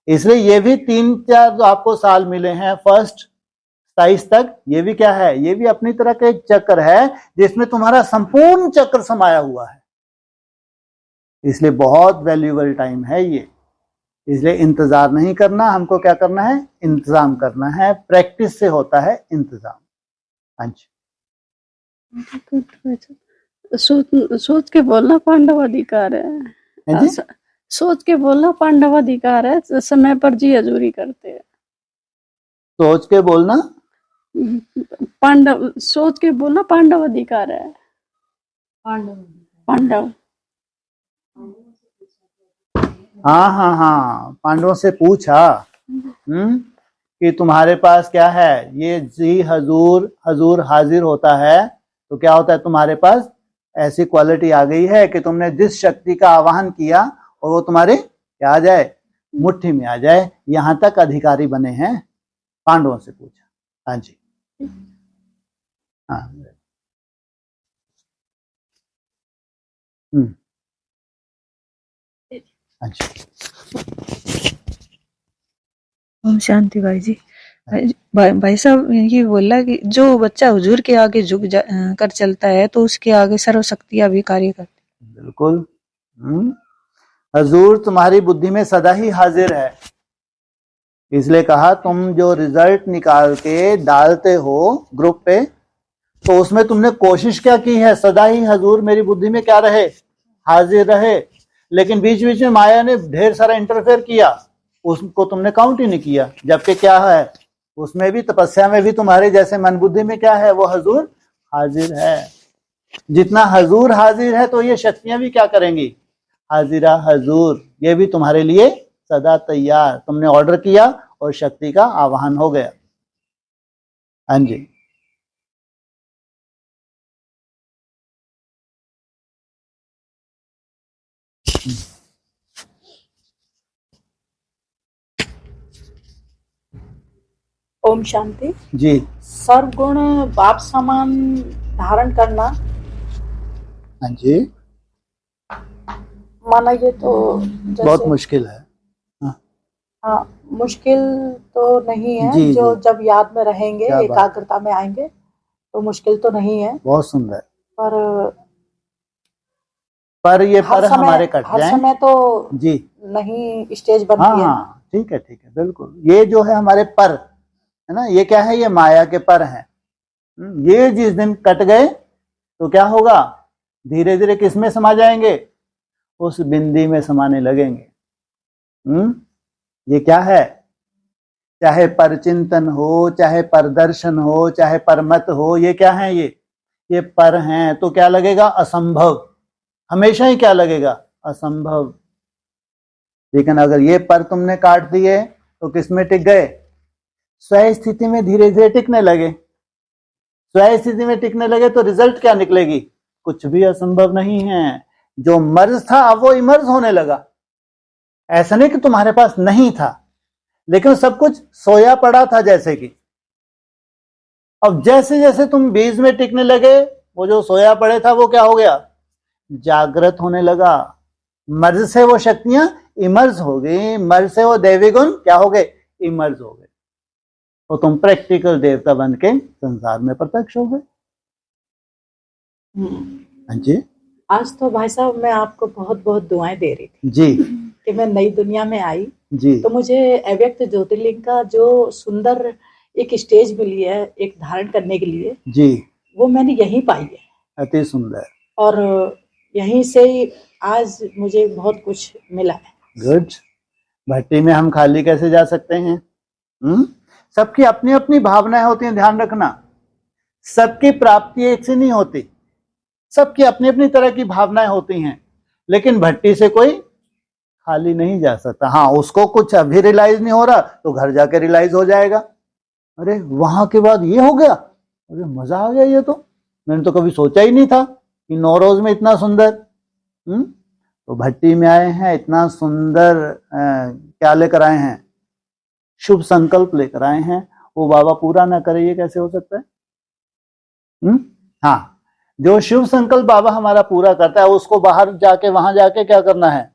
इसलिए ये भी 3-4 जो आपको साल मिले हैं फर्स्ट 27 तक, ये भी क्या है, ये भी अपनी तरह का एक चक्र है जिसमें तुम्हारा संपूर्ण चक्र समाया हुआ है। इसलिए बहुत वैल्यूएबल टाइम है ये। इसलिए इंतजार नहीं करना, हमको क्या करना है, इंतजाम करना है। प्रैक्टिस से होता है इंतजाम। हाँ जी। सोच के बोलना पांडव अधिकार है। सोच के बोलना पांडव अधिकार है, समय पर जी हजूरी करते हैं। सोच के बोलना पांडव, सोच के बोलना पांडव अधिकार है। पांडव हाँ, पांडवों से पूछा कि तुम्हारे पास क्या है, ये जी हजूर हाजिर होता है तो क्या होता है, तुम्हारे पास ऐसी क्वालिटी आ गई है कि तुमने जिस शक्ति का आवाहन किया और वो तुम्हारे क्या आ जाए, मुट्ठी में आ जाए। यहां तक अधिकारी बने हैं, पांडवों से पूछा। हाँ जी। हाँ अच्छा। ओम शांति भाई जी। भाई साहब ये बोला कि जो बच्चा हुजूर के आगे झुक कर चलता है तो उसके आगे सर्वशक्तियां भी कार्य करती। बिल्कुल। हजूर तुम्हारी बुद्धि में सदा ही हाजिर है। इसलिए कहा तुम जो रिजल्ट निकाल के डालते हो ग्रुप पे, तो उसमें तुमने कोशिश क्या की है, सदा ही हजूर मेरी बुद्धि में क्या रहे, हाजिर रहे। लेकिन बीच बीच में माया ने ढेर सारा इंटरफेयर किया, उसको तुमने काउंट ही नहीं किया। जबकि क्या है, उसमें भी तपस्या में भी तुम्हारे जैसे मन बुद्धि में क्या है, वो हजूर हाजिर है। जितना हजूर हाजिर है तो ये शक्तियां भी क्या करेंगी, हाजिरा हजूर, ये भी तुम्हारे लिए सदा तैयार। तुमने ऑर्डर किया और शक्ति का आवाहन हो गया। हाँ जी। ओम शांति जी। सर्वगुण बाप समान धारण करना, हाँ जी, माना ये तो बहुत मुश्किल है। हाँ, मुश्किल तो नहीं है। जी, जो जी। जब याद में रहेंगे, क्या बात। एकाग्रता में आएंगे तो मुश्किल तो नहीं है। बहुत सुंदर। पर ये पर हमारे कट हर जाएं। समय तो जी नहीं स्टेज बनती है। हाँ, ठीक है, ठीक है, बिल्कुल। ये जो है हमारे पर है ना, ये क्या है, ये माया के पर हैं। ये जिस दिन कट गए तो क्या होगा, धीरे धीरे किस में समा जाएंगे, उस बिंदी में समाने लगेंगे। ये क्या है, चाहे पर चिंतन हो, चाहे पर दर्शन हो, चाहे परमत हो, ये क्या है, ये पर हैं। तो क्या लगेगा, असंभव। हमेशा ही क्या लगेगा, असंभव। लेकिन अगर ये पर तुमने काट दिए तो किसमें टिक गए, स्वयं स्थिति में धीरे धीरे टिकने लगे। स्वयं स्थिति में टिकने लगे तो रिजल्ट क्या निकलेगी, कुछ भी असंभव नहीं है। जो मर्ज था अब वो इमर्ज होने लगा। ऐसा नहीं कि तुम्हारे पास नहीं था, लेकिन सब कुछ सोया पड़ा था जैसे कि। अब जैसे जैसे तुम बीज में टिकने लगे, वो जो सोया पड़े था वो क्या हो गया, जागृत होने लगा। मर्ज से वो शक्तियां इमर्ज हो गई, मर्ज से वो दैवी गुण क्या हो गए, इमर्ज हो गए। तो तुम प्रैक्टिकल देवता बन के संसार में प्रत्यक्ष हो गए। हाँ जी। आज तो भाई साहब मैं आपको बहुत बहुत दुआएं दे रही थी जी। कि मैं नई दुनिया में आई, जी तो मुझे अव्यक्त ज्योतिर्लिंग का जो सुंदर एक स्टेज मिली है एक धारण करने के लिए, जी, वो मैंने यहीं पाई है। अति सुंदर, और यहीं से ही आज मुझे बहुत कुछ मिला है। गुड। भट्टी में हम खाली कैसे जा सकते हैं? सबकी अपनी अपनी भावनाएं होती हैं, ध्यान रखना। सबकी प्राप्ति एक से नहीं होती, सबकी अपनी अपनी तरह की भावनाएं होती हैं, लेकिन भट्टी से कोई खाली नहीं जा सकता। हाँ, उसको कुछ अभी रियलाइज नहीं हो रहा तो घर जाके रियलाइज हो जाएगा, अरे वहां के बाद ये हो गया, अरे मजा आ गया, ये तो मैंने तो कभी सोचा ही नहीं था कि नौरोज में इतना सुंदर। तो भट्टी में आए हैं, इतना सुंदर क्या लेकर आए हैं? शुभ संकल्प लेकर आए हैं। वो बाबा पूरा ना करे, ये कैसे हो सकता है? हाँ, जो शुभ संकल्प बाबा हमारा पूरा करता है उसको बाहर जाके वहां जाके क्या करना है?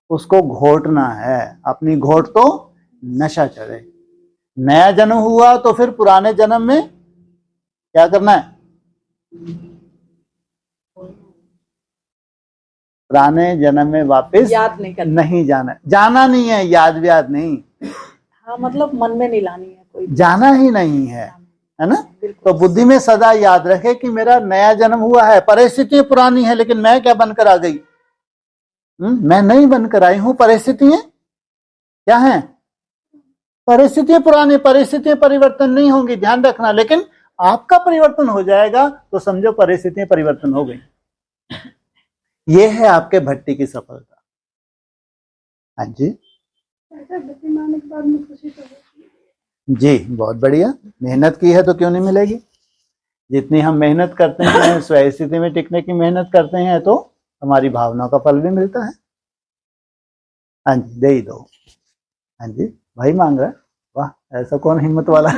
उसको घोटना है। अपनी घोट तो नशा चढ़े। नया जन्म हुआ तो फिर पुराने जन्म में क्या करना है? पुराने जन्म में वापस याद नहीं करना, नहीं जाना। जाना नहीं है, याद व्याद नहीं। हाँ, मतलब मन में नहीं लानी है कोई, जाना ही नहीं है ना? बिल्कुल। तो बुद्धि में सदा याद रखे कि मेरा नया जन्म हुआ है, परिस्थितियां पुरानी है, लेकिन मैं क्या बनकर आ गई? मैं नहीं बनकर आई हूं, परिस्थितियां क्या है? परिस्थितियां पुरानी, परिस्थितियां परिवर्तन नहीं होंगी, ध्यान रखना। लेकिन आपका परिवर्तन हो जाएगा तो समझो परिस्थितियां परिवर्तन हो गई। ये है आपके भट्टी की सफलता। हाँ जी, जी बहुत बढ़िया। मेहनत की है तो क्यों नहीं मिलेगी? जितनी हम मेहनत करते हैं, स्व स्थिति में टिकने की मेहनत करते हैं, तो हमारी भावनाओं का फल भी मिलता है। हाँ जी, दे ही दो। हाँ जी, भाई मांग रहा है। वाह, ऐसा कौन हिम्मत वाला?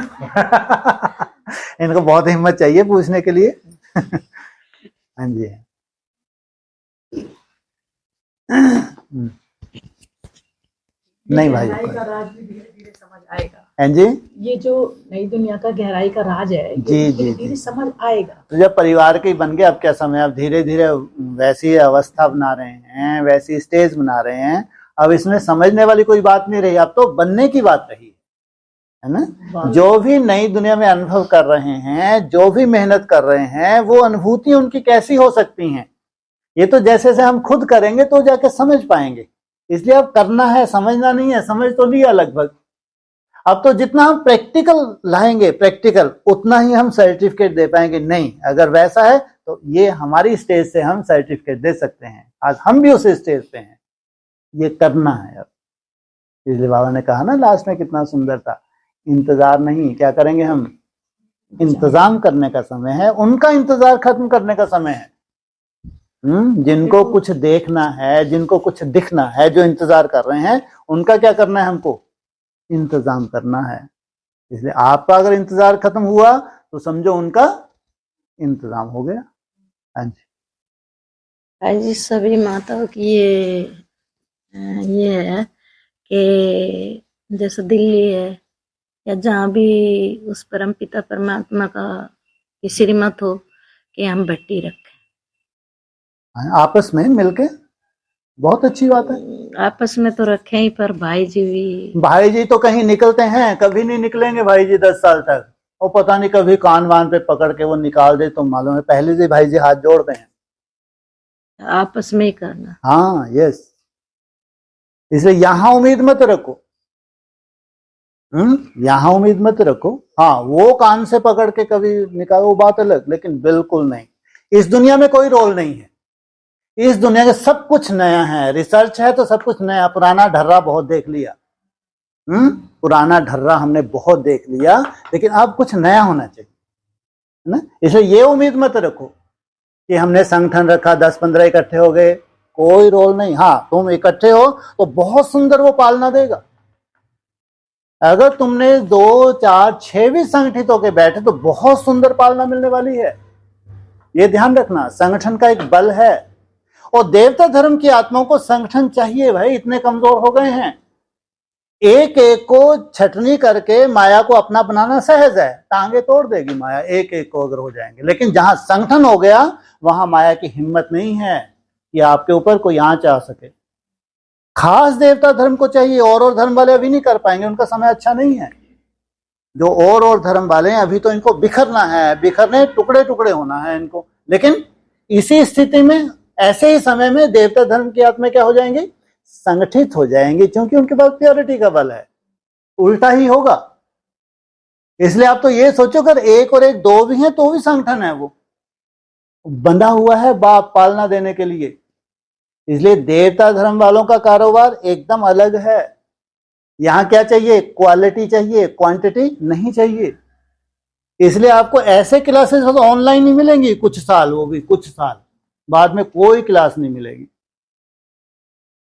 इनको बहुत हिम्मत चाहिए पूछने के लिए। हाँ जी, नहीं भाई, का राज भी धीरे धीरे समझ आएगा। हाँ जी, ये जो नई दुनिया का गहराई का राज है, जी, ये जी, धीरे धीरे समझ आएगा। तो जब परिवार के बन गए, अब क्या समय, अब धीरे धीरे वैसी अवस्था बना रहे हैं, वैसी स्टेज बना रहे हैं। अब इसमें समझने वाली कोई बात नहीं रही, अब तो बनने की बात रही है ना? जो भी नई दुनिया में अनुभव कर रहे हैं, जो भी मेहनत कर रहे हैं, वो अनुभूति उनकी कैसी हो सकती हैं? ये तो जैसे से हम खुद करेंगे तो जाके समझ पाएंगे। इसलिए अब करना है, समझना नहीं है। समझ तो लिया लगभग। अब तो जितना हम प्रैक्टिकल लाएंगे, प्रैक्टिकल, उतना ही हम सर्टिफिकेट दे पाएंगे। नहीं, अगर वैसा है तो ये हमारी स्टेज से हम सर्टिफिकेट दे सकते हैं। आज हम भी उस स्टेज पे हैं, ये करना है अब। इसलिए बाबा ने कहा ना लास्ट में, कितना सुंदर था, इंतजार नहीं, क्या करेंगे हम? इंतजाम करने का समय है। उनका इंतजार खत्म करने का समय है। जिनको कुछ देखना है, जिनको कुछ दिखना है, जो इंतजार कर रहे हैं, उनका क्या करना है? हमको इंतजाम करना है। इसलिए आपका अगर इंतजार खत्म हुआ तो समझो उनका इंतजाम हो गया। हाँ जी, भाई जी, सभी माताओं की ये है कि जैसे दिल्ली है या जहाँ भी उस परम पिता परमात्मा का की श्रीमत हो कि हम भट्टी रखें, आपस में मिलके, बहुत अच्छी बात है। आपस में तो रखें ही, पर भाई जी भी, भाई जी तो कहीं निकलते हैं, कभी नहीं निकलेंगे भाई जी 10 साल तक। और पता नहीं कभी कान वान पे पकड़ के वो निकाल दे तो मालूम है, पहले से भाई जी हाथ जोड़ते हैं। आपस में ही करना। हाँ, यस। इसलिए यहां उम्मीद मत रखो। यहां उम्मीद मत रखो। हाँ, वो कान से पकड़ के कभी निकालो, वो बात अलग, लेकिन बिल्कुल नहीं। इस दुनिया में कोई रोल नहीं है। इस दुनिया के सब कुछ नया है। रिसर्च है तो सब कुछ नया। पुराना ढर्रा बहुत देख लिया। पुराना ढर्रा हमने बहुत देख लिया, लेकिन अब कुछ नया होना चाहिए, है ना? इसलिए ये उम्मीद मत रखो कि हमने संगठन रखा, 10-15 इकट्ठे हो गए, कोई रोल नहीं। हाँ, तुम इकट्ठे हो तो बहुत सुंदर वो पालना देगा। अगर तुमने 2, 4, 6 भी संगठित होकर बैठे तो बहुत सुंदर पालना मिलने वाली है। ये ध्यान रखना, संगठन का एक बल है। और देवता धर्म की आत्माओं को संगठन चाहिए भाई, इतने कमजोर हो गए हैं। एक एक को छटनी करके माया को अपना बनाना सहज है, टांगे तोड़ देगी माया एक एक को अगर हो जाएंगे। लेकिन जहां संगठन हो गया वहां माया की हिम्मत नहीं है। कि आपके ऊपर कोई आंच आ सके। खास देवता धर्म को चाहिए, और धर्म वाले अभी नहीं कर पाएंगे, उनका समय अच्छा नहीं है। जो और धर्म वाले हैं अभी तो इनको बिखरना है, बिखरने टुकड़े टुकड़े होना है इनको। लेकिन इसी स्थिति में, ऐसे ही समय में देवता धर्म की आत्मा क्या हो जाएंगे, संगठित हो जाएंगे, क्योंकि उनके पास प्योरिटी का बल है। उल्टा ही होगा। इसलिए आप तो ये सोचो, अगर एक और एक दो भी हैं तो भी संगठन है, वो बंधा हुआ है बाप पालना देने के लिए। इसलिए देवता धर्म वालों का कारोबार एकदम अलग है। यहां क्या चाहिए, क्वालिटी चाहिए, क्वांटिटी नहीं चाहिए। इसलिए आपको ऐसे क्लासेस ऑनलाइन नहीं मिलेंगी कुछ साल, वो भी कुछ साल बाद में कोई क्लास नहीं मिलेगी,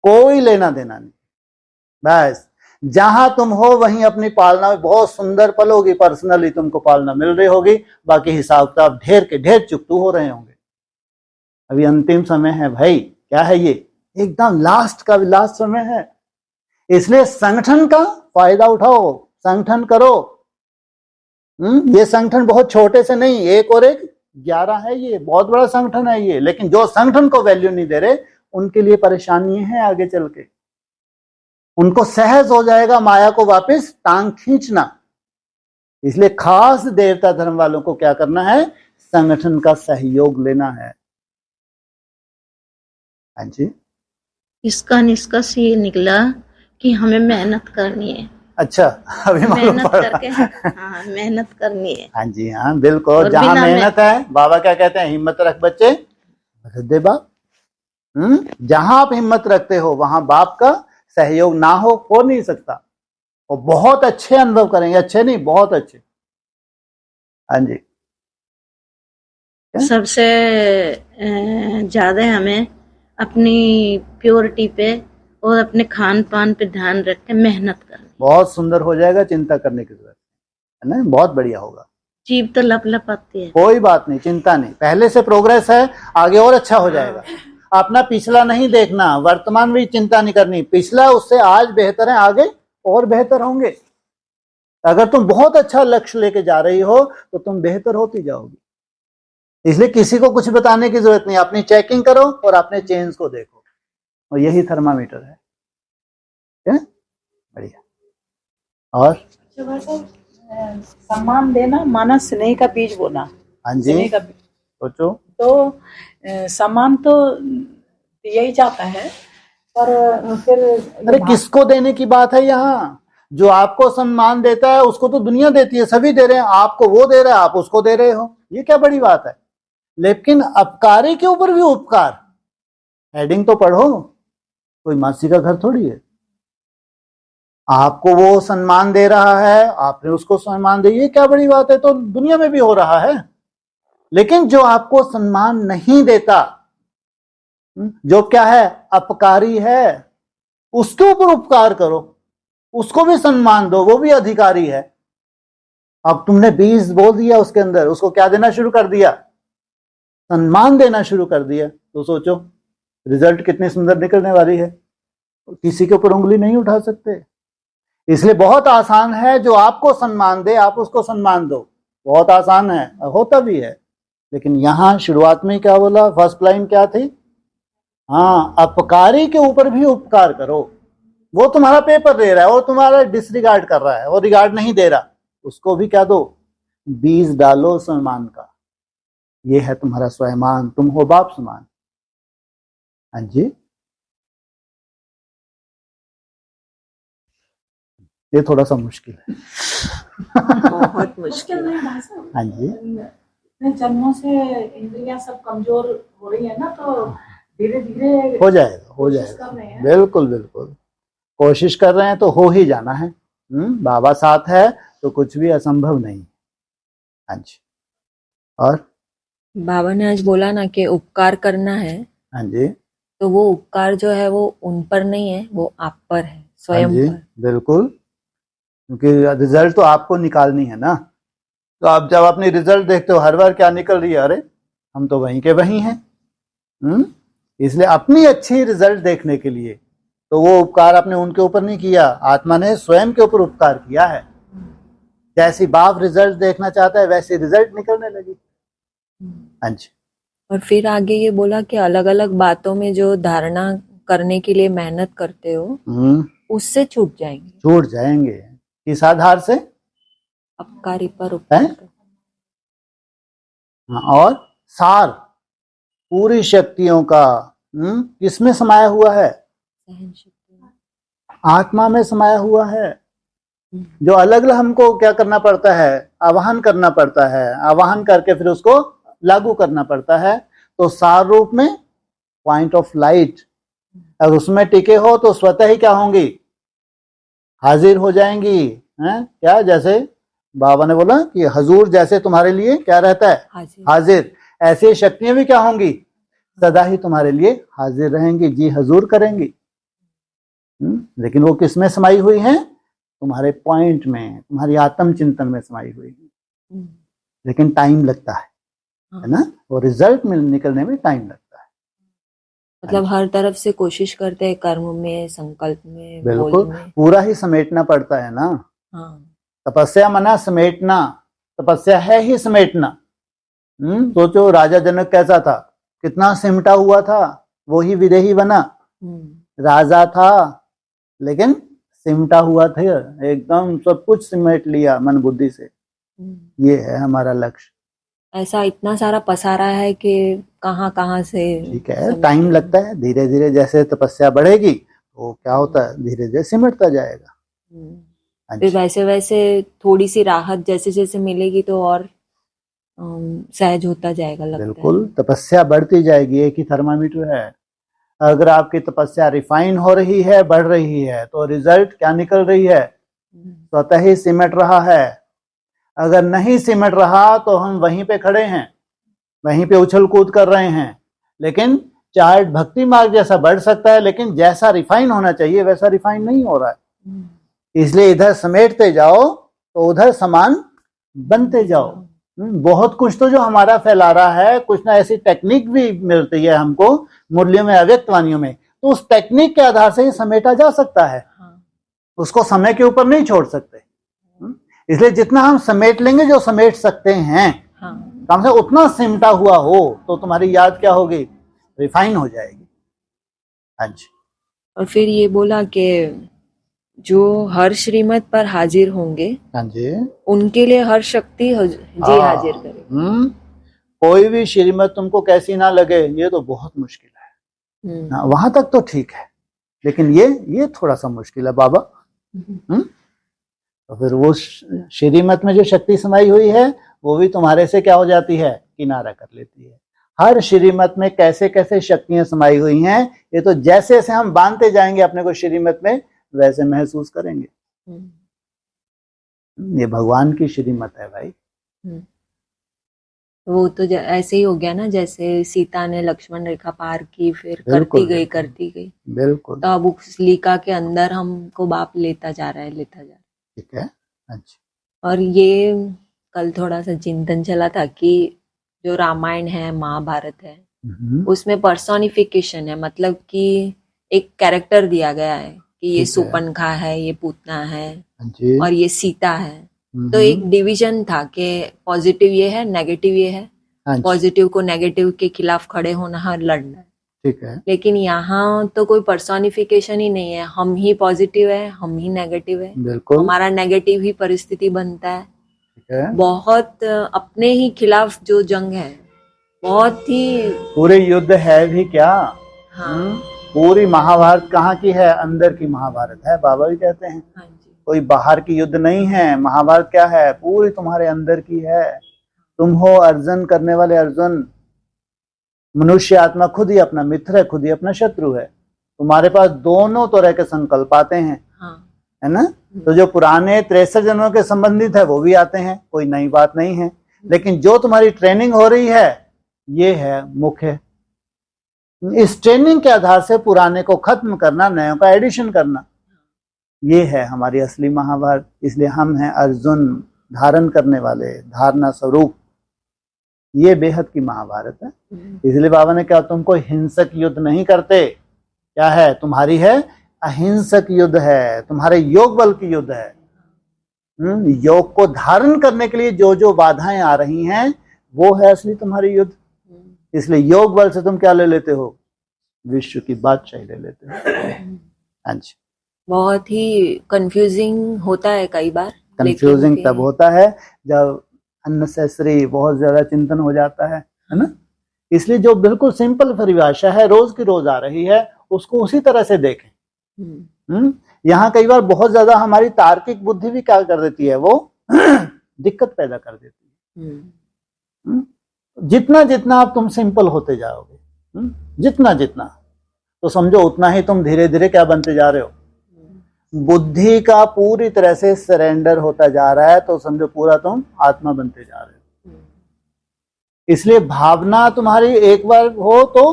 कोई लेना देना नहीं। बस जहां तुम हो वहीं अपनी पालना में बहुत सुंदर पलोगी, पर्सनली तुमको पालना मिल रही होगी, बाकी हिसाब किताब ढेर के ढेर चुकतू हो रहे होंगे। अभी अंतिम समय है भाई, क्या है ये, एकदम लास्ट का लास्ट समय है। इसलिए संगठन का फायदा उठाओ, संगठन करो। ये संगठन बहुत छोटे से नहीं, 1 और 1 11 है, ये बहुत बड़ा संगठन है ये। लेकिन जो संगठन को वैल्यू नहीं दे रहे, उनके लिए परेशानी है आगे चल के। उनको सहज हो जाएगा माया को वापस टांग खींचना। इसलिए खास देवता धर्म वालों को क्या करना है, संगठन का सहयोग लेना है। हाँ जी, इसका निष्कर्ष ये निकला कि हमें मेहनत करनी है। अच्छा, अभी मालूम मेहनत पड़ा। करके, हाँ मेहनत करनी है। हाँ जी, हाँ बिल्कुल। और जहां बिना मेहनत है, बाबा क्या कहते हैं, हिम्मत रख बच्चे दे बाप। जहां आप हिम्मत रखते हो वहां बाप का सहयोग ना हो नहीं सकता। और बहुत अच्छे अनुभव करेंगे, अच्छे नहीं बहुत अच्छे। हाँ जी, सबसे ज्यादा हमें अपनी प्योरिटी पे और अपने खान पान पे ध्यान रख के मेहनत करनी। बहुत सुंदर हो जाएगा, चिंता करने की जरूरत है ना, बहुत बढ़िया होगा। जीभ तो लप लप आती है। कोई बात नहीं, चिंता नहीं, पहले से प्रोग्रेस है, आगे और अच्छा हो जाएगा। अपना पिछला नहीं देखना, वर्तमान में चिंता नहीं करनी, पिछला उससे आज बेहतर है, आगे और बेहतर होंगे। अगर तुम बहुत अच्छा लक्ष्य लेके जा रही हो तो तुम बेहतर होती जाओगी। इसलिए किसी को कुछ बताने की जरूरत नहीं, अपनी चेकिंग करो और अपने चेंज को देखो, और यही थर्मामीटर है। क्या बढ़िया। और सम्मान देना माना स्नेह का बीज बोना। हाँ जी, स्नेह का बीज। सोचो, तो सम्मान तो दिया ही जाता है, पर फिर अरे किसको देने की बात है यहाँ। जो आपको सम्मान देता है उसको तो दुनिया देती है, सभी दे रहे हैं, आपको वो दे रहा है, आप उसको दे रहे हो, ये क्या बड़ी बात है। लेकिन अपकारी के ऊपर भी उपकार, हेडिंग तो पढ़ो, कोई मासी का घर थोड़ी है। आपको वो सम्मान दे रहा है, आपने उसको सम्मान दे, ये क्या बड़ी बात है, तो दुनिया में भी हो रहा है। लेकिन जो आपको सम्मान नहीं देता, जो क्या है, अपकारी है, उसके ऊपर उपकार करो, उसको भी सम्मान दो, वो भी अधिकारी है। अब तुमने 20 बोल दिया उसके अंदर, उसको क्या देना शुरू कर दिया, सम्मान देना शुरू कर दिया, तो सोचो रिजल्ट कितनी सुंदर निकलने वाली है। किसी के ऊपर उंगली नहीं उठा सकते। इसलिए बहुत आसान है, जो आपको सम्मान दे आप उसको सम्मान दो, बहुत आसान है, होता भी है। लेकिन यहां शुरुआत में क्या बोला, फर्स्ट लाइन क्या थी, हाँ अपकारी के ऊपर भी उपकार करो। वो तुम्हारा पेपर दे रहा है और तुम्हारा डिसरिगार्ड कर रहा है, वो रिगार्ड नहीं दे रहा, उसको भी क्या दो, बीज डालो सम्मान का। ये है तुम्हारा स्वयमान, तुम हो बाप समान। हाँ जी, ये थोड़ा सा मुश्किल है। बहुत मुश्किल है। हाँ जी, इतने जन्मों से इंद्रियां सब कमजोर हो रही है ना, तो धीरे धीरे हो जाएगा, हो कर जाएगा, रहे हैं। बिल्कुल बिल्कुल कोशिश कर रहे हैं तो हो ही जाना है। बाबा साथ है तो कुछ भी असंभव नहीं। हाँ जी, और बाबा ने आज बोला ना कि उपकार करना है, हाँ जी, तो वो उपकार जो है वो उन पर नहीं है, वो आप पर है, हाँ स्वयं जी, पर। बिल्कुल, क्योंकि रिजल्ट तो आपको निकालनी है ना। तो आप जब अपनी रिजल्ट देखते हो हर बार क्या निकल रही है, अरे हम तो वहीं के वहीं हैं। इसलिए अपनी अच्छी रिजल्ट देखने के लिए तो वो उपकार आपने उनके ऊपर नहीं किया, आत्मा ने स्वयं के ऊपर उपकार किया है। जैसी बाप रिजल्ट देखना चाहता है वैसी रिजल्ट निकलने लगी। हाँ जी, और फिर आगे ये बोला कि अलग अलग बातों में जो धारणा करने के लिए मेहनत करते हो उससे छूट जाएंगे। छूट जाएंगे। किस आधार से? अपकारी पर हैं? उपकार। और सार पूरी शक्तियों का किसमें समाया हुआ है? सहन शक्ति। आत्मा में समाया हुआ है। जो अलग अलग हमको क्या करना पड़ता है? आवाहन करना पड़ता है। आवाहन करके फिर उसको लागू करना पड़ता है। तो सार रूप में पॉइंट ऑफ लाइट, अगर उसमें टिके हो तो स्वतः ही क्या होंगी? हाजिर हो जाएंगी। हैं? क्या? जैसे बाबा ने बोला कि हजूर जैसे तुम्हारे लिए क्या रहता है? हाजिर। ऐसी शक्तियां भी क्या होंगी? सदा ही तुम्हारे लिए हाजिर रहेंगी, जी हजूर करेंगी। लेकिन वो किस में समाई हुई हैं? तुम्हारे पॉइंट में, तुम्हारी आत्म चिंतन में समाई हुई है। लेकिन टाइम लगता है ना? वो रिजल्ट में निकलने में टाइम लगता है। मतलब हर तरफ से कोशिश करते हैं, कर्म में, संकल्प में, बिल्कुल बोल में। पूरा ही समेटना पड़ता है ना। हाँ। तपस्या मना समेटना, तपस्या है ही समेटना। सोचो राजा जनक कैसा था, कितना सिमटा हुआ था, वो ही विदेही बना। राजा था लेकिन सिमटा हुआ था, एकदम सब कुछ सिमट लिया मन बुद्धि से। ये है हमारा लक्ष्य। ऐसा इतना सारा पसारा है कि कहाँ कहाँ से। ठीक है, टाइम लगता है। धीरे धीरे जैसे तपस्या बढ़ेगी तो क्या होता है, धीरे धीरे सिमटता जाएगा। फिर वैसे वैसे थोड़ी सी राहत जैसे जैसे मिलेगी तो और सहज होता जाएगा, लगता है। बिल्कुल, तपस्या बढ़ती जाएगी। एक ही थर्मामीटर है। अगर आपकी तपस्या रिफाइन हो रही है, बढ़ रही है, तो रिजल्ट क्या निकल रही है? स्वतः ही सिमट रहा है। अगर नहीं सिमट रहा तो हम वहीं पे खड़े हैं, वहीं पे उछल कूद कर रहे हैं। लेकिन चार्ट भक्ति मार्ग जैसा बढ़ सकता है, लेकिन जैसा रिफाइन होना चाहिए वैसा रिफाइन नहीं हो रहा है। इसलिए इधर समेटते जाओ तो उधर समान बनते जाओ। बहुत कुछ तो जो हमारा फैला रहा है, कुछ ना ऐसी टेक्निक भी मिलती है हमको मुरलियों में, अव्यक्त वाणियों में, तो उस टेक्निक के आधार से ही समेटा जा सकता है। उसको समय के ऊपर नहीं छोड़ सकते। इसलिए जितना हम समेट लेंगे, जो समेट सकते हैं, कम से उतना सिमटा हुआ हो तो तुम्हारी याद क्या होगी? रिफाइन हो जाएगी। हाँ जी। और फिर ये बोला कि जो हर श्रीमत पर हाजिर होंगे, हाँ जी, उनके लिए हर शक्ति जी हाजिर करे। कोई भी श्रीमत तुमको कैसी ना लगे, ये तो बहुत मुश्किल है। वहां तक तो ठीक है, लेकिन ये थोड़ा सा मुश्किल है बाबा। तो फिर वो श्रीमत में जो शक्ति समाई हुई है वो भी तुम्हारे से क्या हो जाती है? किनारा कर लेती है। हर श्रीमत में कैसे कैसे शक्तियां समाई हुई हैं, ये तो जैसे जैसे हम बांधते जाएंगे अपने को श्रीमत में, वैसे महसूस करेंगे। ये भगवान की श्रीमत है भाई। वो तो ऐसे ही हो गया ना, जैसे सीता ने लक्ष्मण रेखा पार की, फिर करती गई। बिल्कुल। तो अब उस लीका के अंदर हमको बाप लेता जा रहा है। ठीक है। अच्छा। और ये कल थोड़ा सा चिंतन चला था कि जो रामायण है, महाभारत है, उसमें पर्सोनिफिकेशन है। मतलब कि एक कैरेक्टर दिया गया है कि ये सुपनखा है, ये पूतना है और ये सीता है। तो एक डिवीजन था कि पॉजिटिव ये है, नेगेटिव ये है। पॉजिटिव को नेगेटिव के खिलाफ खड़े होना है, लड़ना है। ठीक है। लेकिन यहाँ तो कोई पर्सोनिफिकेशन ही नहीं है। हम ही पॉजिटिव है, हम ही नेगेटिव है। बिल्कुल। हमारा नेगेटिव ही परिस्थिति बनता है। ठीक है। बहुत अपने ही खिलाफ जो जंग है, बहुत ही पूरे युद्ध है भी क्या। हाँ। पूरी महाभारत कहाँ की है? अंदर की महाभारत है, बाबा भी कहते हैं। हाँ जी। कोई बाहर की युद्ध नहीं है। महाभारत क्या है? पूरी तुम्हारे अंदर की है। तुम हो अर्जुन करने वाले अर्जुन। मनुष्य आत्मा खुद ही अपना मित्र है, खुद ही अपना शत्रु है। तुम्हारे पास दोनों तरह के संकल्प आते हैं। हाँ। है ना? तो जो पुराने 63 जन्मों के संबंधित है वो भी आते हैं, कोई नई बात नहीं है। लेकिन जो तुम्हारी ट्रेनिंग हो रही है, ये है मुख्य। इस ट्रेनिंग के आधार से पुराने को खत्म करना, नयों का एडिशन करना, ये है हमारी असली महाभारत। इसलिए हम हैं अर्जुन, धारण करने वाले, धारणा स्वरूप। ये बेहद की महाभारत है। इसलिए बाबा ने कहा तुम कोई हिंसक युद्ध नहीं करते। क्या है तुम्हारी? है अहिंसक युद्ध है, तुम्हारे योग बल की युद्ध है। योग को धारण करने के लिए जो जो बाधाएं आ रही हैं, वो है असली तुम्हारी युद्ध। इसलिए योग बल से तुम क्या ले लेते हो, विश्व की बादशाही ले लेते हो। हाँ जी। बहुत ही कंफ्यूजिंग होता है कई बार, कंफ्यूजिंग लेकिन तब होता है जब अननेसेसरी बहुत ज्यादा चिंतन हो जाता है ना। इसलिए जो बिल्कुल सिंपल परिभाषा है, रोज की रोज आ रही है, उसको उसी तरह से देखें। यहाँ कई बार बहुत ज्यादा हमारी तार्किक बुद्धि भी क्या कर देती है, वो दिक्कत पैदा कर देती है। जितना जितना आप तुम सिंपल होते जाओगे, जितना जितना, तो समझो उतना ही तुम धीरे धीरे क्या बनते जा रहे हो, बुद्धि का पूरी तरह से सरेंडर होता जा रहा है, तो समझो पूरा तुम आत्मा बनते जा रहे हो। इसलिए भावना तुम्हारी एक बार हो तो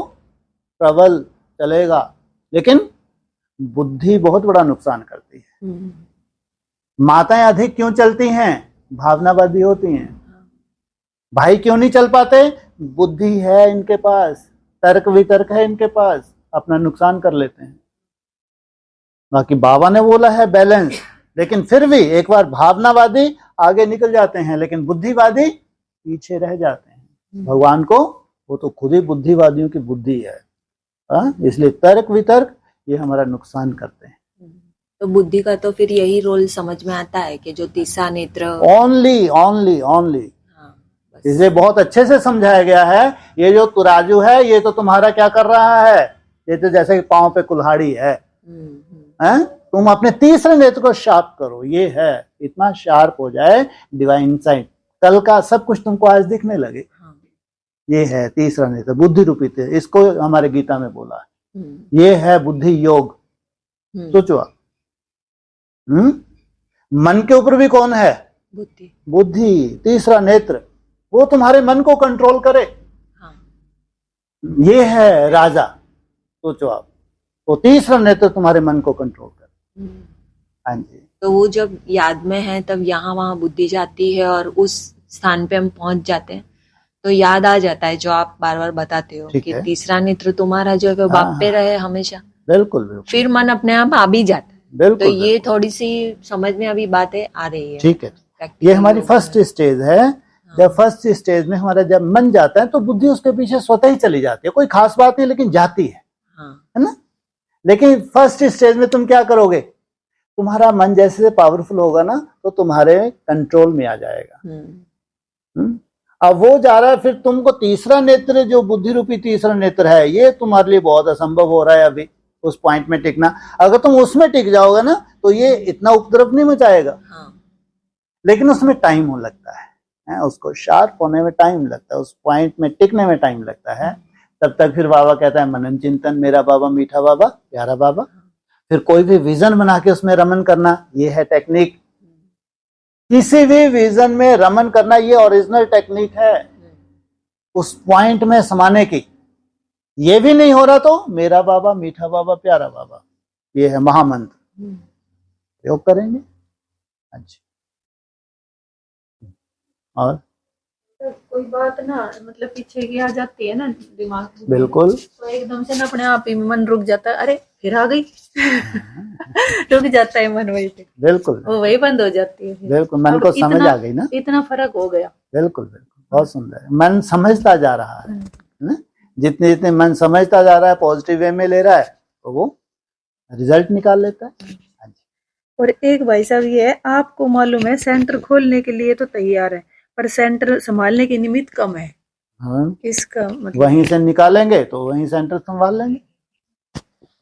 प्रबल चलेगा, लेकिन बुद्धि बहुत बड़ा नुकसान करती है। माताएं अधिक क्यों चलती हैं, भावनावादी होती हैं। भाई क्यों नहीं चल पाते, बुद्धि है इनके पास, तर्क वितर्क है इनके पास, अपना नुकसान कर लेते हैं। बाकी बाबा ने बोला है बैलेंस, लेकिन फिर भी एक बार भावनावादी आगे निकल जाते हैं, लेकिन बुद्धिवादी पीछे रह जाते हैं। भगवान को, वो तो खुद ही बुद्धिवादियों की बुद्धि है। इसलिए तर्क वितर्क ये हमारा नुकसान करते हैं। तो बुद्धि का तो फिर यही रोल समझ में आता है कि जो तीसरा नेत्र ओनली ओनली ओनली, इसलिए बहुत अच्छे से समझाया गया है। ये जो तराजू है, ये तो तुम्हारा क्या कर रहा है, ये तो जैसे पांव पे कुल्हाड़ी है। तुम अपने तीसरे नेत्र को शार्प करो, ये है, इतना शार्प हो जाए डिवाइन साइट, कल का सब कुछ तुमको आज दिखने लगे। ये है तीसरा नेत्र, बुद्धि रूपी थे, इसको हमारे गीता में बोला है। ये है बुद्धि योग। सोचो आप, मन के ऊपर भी कौन है, बुद्धि, तीसरा नेत्र, वो तुम्हारे मन को कंट्रोल करे। ये है राजा। सोचो आप, तो तीसरा नेत्र तुम्हारे मन को कंट्रोल करे। हाँ जी। तो वो जब याद में है तब यहाँ वहां बुद्धि जाती है और उस स्थान पे हम पहुंच जाते हैं, तो याद आ जाता है जो आप बार बार बताते हो कि तीसरा नेत्र तुम्हारा जो है बाप पे रहे हमेशा। बिल्कुल बिल्कुल। फिर मन अपने आप आ भी जाता है। बिल्कुल। तो ये थोड़ी सी समझ में अभी बातें आ रही है। ठीक है, ये हमारी फर्स्ट स्टेज है। जब फर्स्ट स्टेज में हमारा जब मन जाता है, तो बुद्धि उसके पीछे स्वतः ही चली जाती है, कोई खास बात नहीं, लेकिन जाती है ना। लेकिन फर्स्ट स्टेज में तुम क्या करोगे, तुम्हारा मन जैसे पावरफुल होगा ना, तो तुम्हारे कंट्रोल में आ जाएगा। अब वो जा रहा है, फिर तुमको तीसरा नेत्र, जो बुद्धि रूपी तीसरा नेत्र है, ये तुम्हारे लिए बहुत असंभव हो रहा है अभी उस पॉइंट में टिकना। अगर तुम उसमें टिक जाओगे ना, तो ये इतना उपद्रव नहीं मचाएगा। लेकिन उसमें टाइम हो लगता है, उसको शार्प होने में टाइम लगता है, उस पॉइंट में टिकने में टाइम लगता है। तब तक फिर बाबा कहता है मनन चिंतन, मेरा बाबा मीठा बाबा प्यारा बाबा। फिर कोई भी विजन बना के उसमें रमन करना, ये है टेक्निक। किसी भी विजन में रमन करना, ये ओरिजिनल टेक्निक है उस पॉइंट में समाने की। ये भी नहीं हो रहा तो मेरा बाबा मीठा बाबा प्यारा बाबा, ये है महामंत्र, प्रयोग करेंगे। अच्छा, और कोई बात ना मतलब पीछे की आ जाती है ना दिमाग में, बिल्कुल, तो एकदम से ना अपने आप ही मन रुक जाता है, अरे फिर आ गई। रुक जाता है मन वही पे, बिल्कुल वो वही बंद हो जाती है। बिल्कुल, मन को समझ आ गई ना, इतना फर्क हो गया। बिल्कुल बिल्कुल, बहुत सुंदर। मन समझता जा रहा है ना, जितने जितने मन समझता जा रहा है, पॉजिटिव वे में ले रहा है, तो वो रिजल्ट निकाल लेता है। और एक भाई साहब ये है, आपको मालूम है सेंटर खोलने के लिए तो तैयार है, पर सेंटर संभालने की निमित्त कम है। इसका मतलब वहीं से निकालेंगे तो वहीं सेंटर संभाल लेंगे।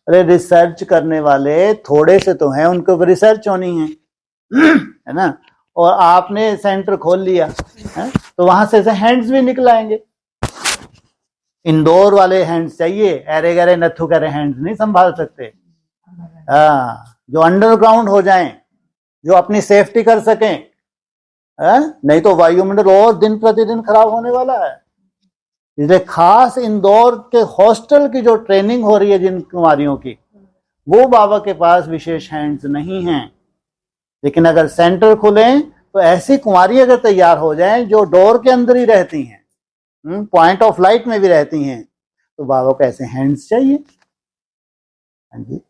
अरे रिसर्च करने वाले थोड़े से तो हैं, उनके ऊपर रिसर्च होनी है ना। और आपने सेंटर खोल लिया है, तो वहां से हैंड्स भी निकल आएंगे। इंदौर वाले हैंड्स चाहिए, अरे गरे नथु करे हैंड्स नहीं संभाल सकते। जो अंडरग्राउंड हो जाएं, जो अपनी सेफ्टी कर सकें, नहीं तो वायुमंडल और दिन प्रतिदिन खराब होने वाला है। इसलिए खास इंदौर के हॉस्टल की जो ट्रेनिंग हो रही है जिन कुमारियों की, वो बाबा के पास विशेष हैंड्स नहीं हैं। लेकिन अगर सेंटर खुलें तो ऐसी कुमारी अगर तैयार हो जाएं जो डोर के अंदर ही रहती हैं, पॉइंट ऑफ लाइट में भी रहती हैं, तो बाबा को ऐसे हैंड्स चाहिए। हाँ जी।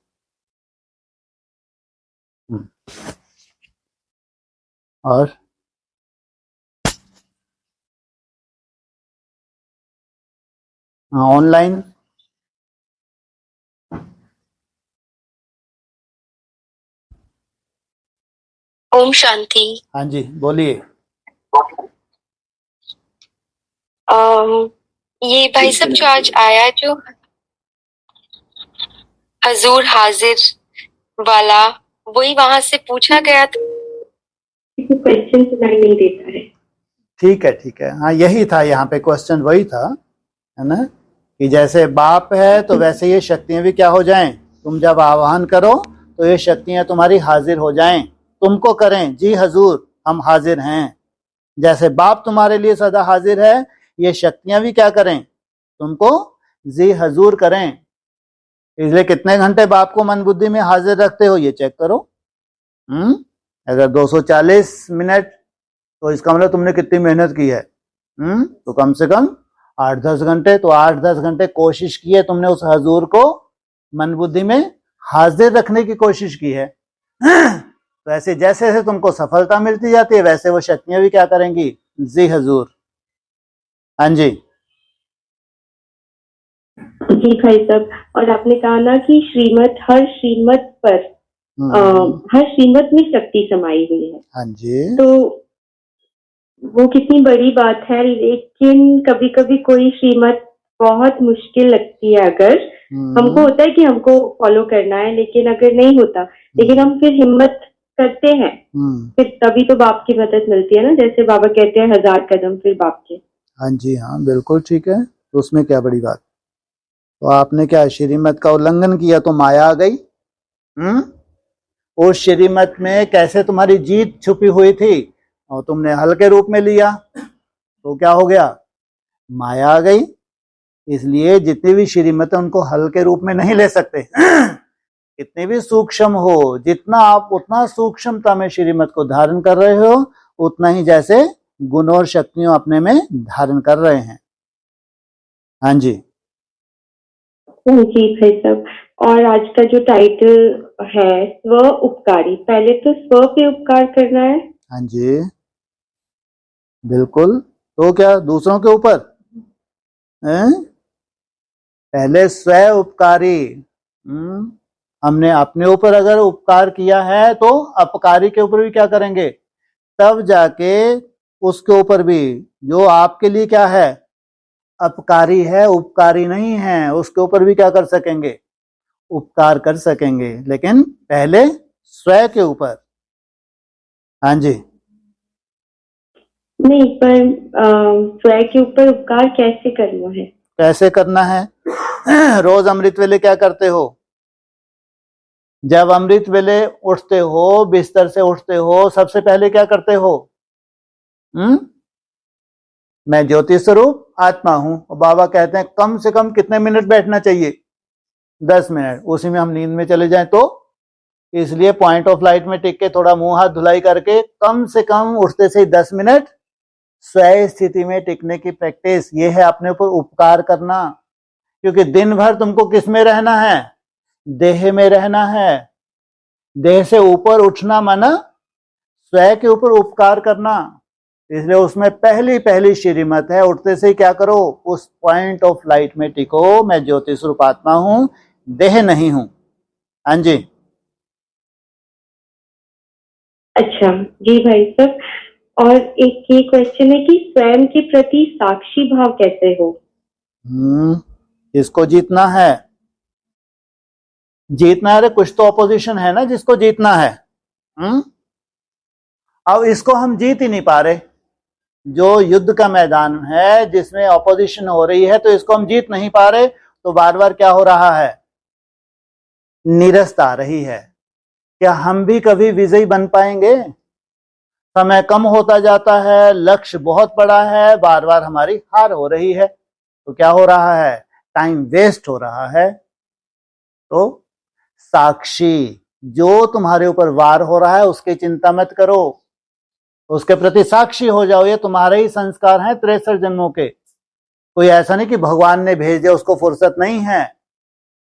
और हाँ, ऑनलाइन। ओम शांति। हाँ जी, बोलिए। ये भाई सब जो आज आया, जो हजूर हाजिर वाला, वही वहां से पूछा गया था, क्वेश्चन सुनाई नहीं देता है। ठीक है, ठीक है। हाँ, यही था, यहाँ पे क्वेश्चन वही था, है ना, कि जैसे बाप है तो वैसे ये शक्तियां भी क्या हो जाएं, तुम जब आह्वान करो तो ये शक्तियां तुम्हारी हाजिर हो जाएं, तुमको करें, जी हजूर हम हाजिर हैं। जैसे बाप तुम्हारे लिए सदा हाजिर है, ये शक्तियां भी क्या करें, तुमको जी हजूर करें। इसलिए कितने घंटे बाप को मन बुद्धि में हाजिर रखते हो, ये चेक करो। अगर 240 मिनट, तो इसका मतलब तुमने कितनी मेहनत की है। तो कम से कम 8-10 घंटे, तो 8-10 घंटे कोशिश की है तुमने उस हजूर को मन बुद्धि में हाजिर रखने की कोशिश की है। तो ऐसे जैसे जैसे तुमको सफलता मिलती जाती है, वैसे वो शक्तियां भी क्या करेंगी, जी हजूर। हाँ जी। जी भाई साहब, और आपने कहा ना कि श्रीमत, हर श्रीमत पर हर श्रीमत में शक्ति समाई हुई है। हाँ जी। तो वो कितनी बड़ी बात है, लेकिन कभी कभी कोई श्रीमत बहुत मुश्किल लगती है। अगर हमको होता है कि हमको फॉलो करना है, लेकिन अगर नहीं होता, लेकिन हम फिर हिम्मत करते हैं, फिर तभी तो बाप की मदद मिलती है ना। जैसे बाबा कहते हैं 1000 कदम फिर बाप के। हाँ जी, हाँ बिल्कुल ठीक है। तो उसमें क्या बड़ी बात। तो आपने क्या श्रीमत का उल्लंघन किया तो माया आ गई। उस श्रीमत में कैसे तुम्हारी जीत छुपी हुई थी और तुमने हल्के रूप में लिया, तो क्या हो गया, माया आ गई। इसलिए जितनी भी श्रीमत है उनको हल्के रूप में नहीं ले सकते। कितनी भी सूक्ष्म हो, जितना आप उतना सूक्ष्मता में श्रीमत को धारण कर रहे हो, उतना ही जैसे गुण और शक्तियों अपने में धारण कर रहे हैं। हाँ जी। जी भाई साहब, और आज का जो टाइटल है स्व उपकारी, पहले तो स्व पे उपकार करना है। हाँ जी बिल्कुल। तो क्या दूसरों के ऊपर, पहले स्व उपकारी। हमने अपने ऊपर अगर उपकार किया है तो अपकारी के ऊपर भी क्या करेंगे, तब जाके उसके ऊपर भी जो आपके लिए क्या है, अपकारी है, उपकारी नहीं है, उसके ऊपर भी क्या कर सकेंगे, उपकार कर सकेंगे, लेकिन पहले स्व के ऊपर। हाँ जी। नहीं, पर स्व के ऊपर उपकार कैसे करना है? कैसे करना है, रोज अमृत वेले क्या करते हो, जब अमृत वेले उठते हो, बिस्तर से उठते हो, सबसे पहले क्या करते हो, मैं ज्योति स्वरूप आत्मा हूं, और बाबा कहते हैं कम से कम कितने मिनट बैठना चाहिए, 10 मिनट। उसी में हम नींद में चले जाएं तो, इसलिए पॉइंट ऑफ लाइट में टिक के थोड़ा मुंह हाथ धुलाई करके कम से कम उठते से 10 मिनट स्व स्थिति में टिकने की प्रैक्टिस, ये है अपने ऊपर उपकार करना। क्योंकि दिन भर तुमको किस में रहना है, देह में रहना है। देह से ऊपर उठना माना स्व के ऊपर उपकार करना। इसलिए उसमें पहली श्रीमत है, उठते से ही क्या करो, उस पॉइंट ऑफ लाइट में टिको, मैं ज्योति स्वरूप आत्मा हूं, देह नहीं हूं। हाँ जी। अच्छा जी भाई साहब, और एक ये क्वेश्चन है कि स्वयं के प्रति साक्षी भाव कैसे हो? इसको जीतना है, जीतना है। कुछ तो ऑपोजिशन है ना जिसको जीतना है। अब इसको हम जीत ही नहीं पा रहे। जो युद्ध का मैदान है जिसमें ऑपोजिशन हो रही है, तो इसको हम जीत नहीं पा रहे, तो बार बार क्या हो रहा है, निरस्त आ रही है। क्या हम भी कभी विजयी बन पाएंगे? समय कम होता जाता है, लक्ष्य बहुत बड़ा है, बार बार हमारी हार हो रही है, तो क्या हो रहा है, टाइम वेस्ट हो रहा है। तो साक्षी, जो तुम्हारे ऊपर वार हो रहा है उसकी चिंता मत करो, उसके प्रति साक्षी हो जाओ। ये तुम्हारे ही संस्कार हैं 63 जन्मों के। कोई ऐसा नहीं कि भगवान ने भेज दिया, उसको फुर्सत नहीं है।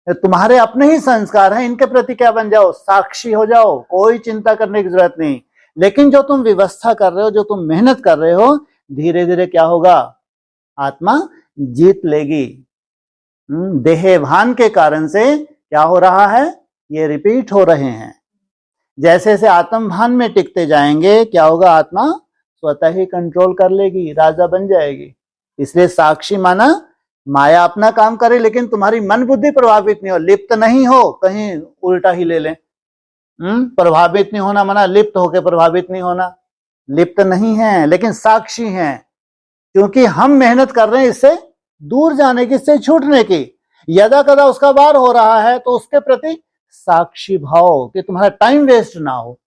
तुम्हारे अपने ही संस्कार हैं, इनके प्रति क्या बन जाओ, साक्षी हो जाओ। कोई चिंता करने की जरूरत नहीं। लेकिन जो तुम व्यवस्था कर रहे हो, जो तुम मेहनत कर रहे हो, धीरे धीरे क्या होगा, आत्मा जीत लेगी। देहभान के कारण से क्या हो रहा है, ये रिपीट हो रहे हैं। जैसे जैसे आत्म भान में टिकते जाएंगे क्या होगा, आत्मा स्वतः ही कंट्रोल कर लेगी, राजा बन जाएगी। इसलिए साक्षी माना माया अपना काम करे लेकिन तुम्हारी मन बुद्धि प्रभावित नहीं हो, लिप्त नहीं हो, कहीं उल्टा ही ले लें। प्रभावित नहीं होना माना लिप्त होकर प्रभावित नहीं होना, लिप्त नहीं है लेकिन साक्षी हैं, क्योंकि हम मेहनत कर रहे हैं इससे दूर जाने की, इससे छूटने की। यदा कदा उसका वार हो रहा है तो उसके प्रति साक्षी भाव कि तुम्हारा टाइम वेस्ट ना हो।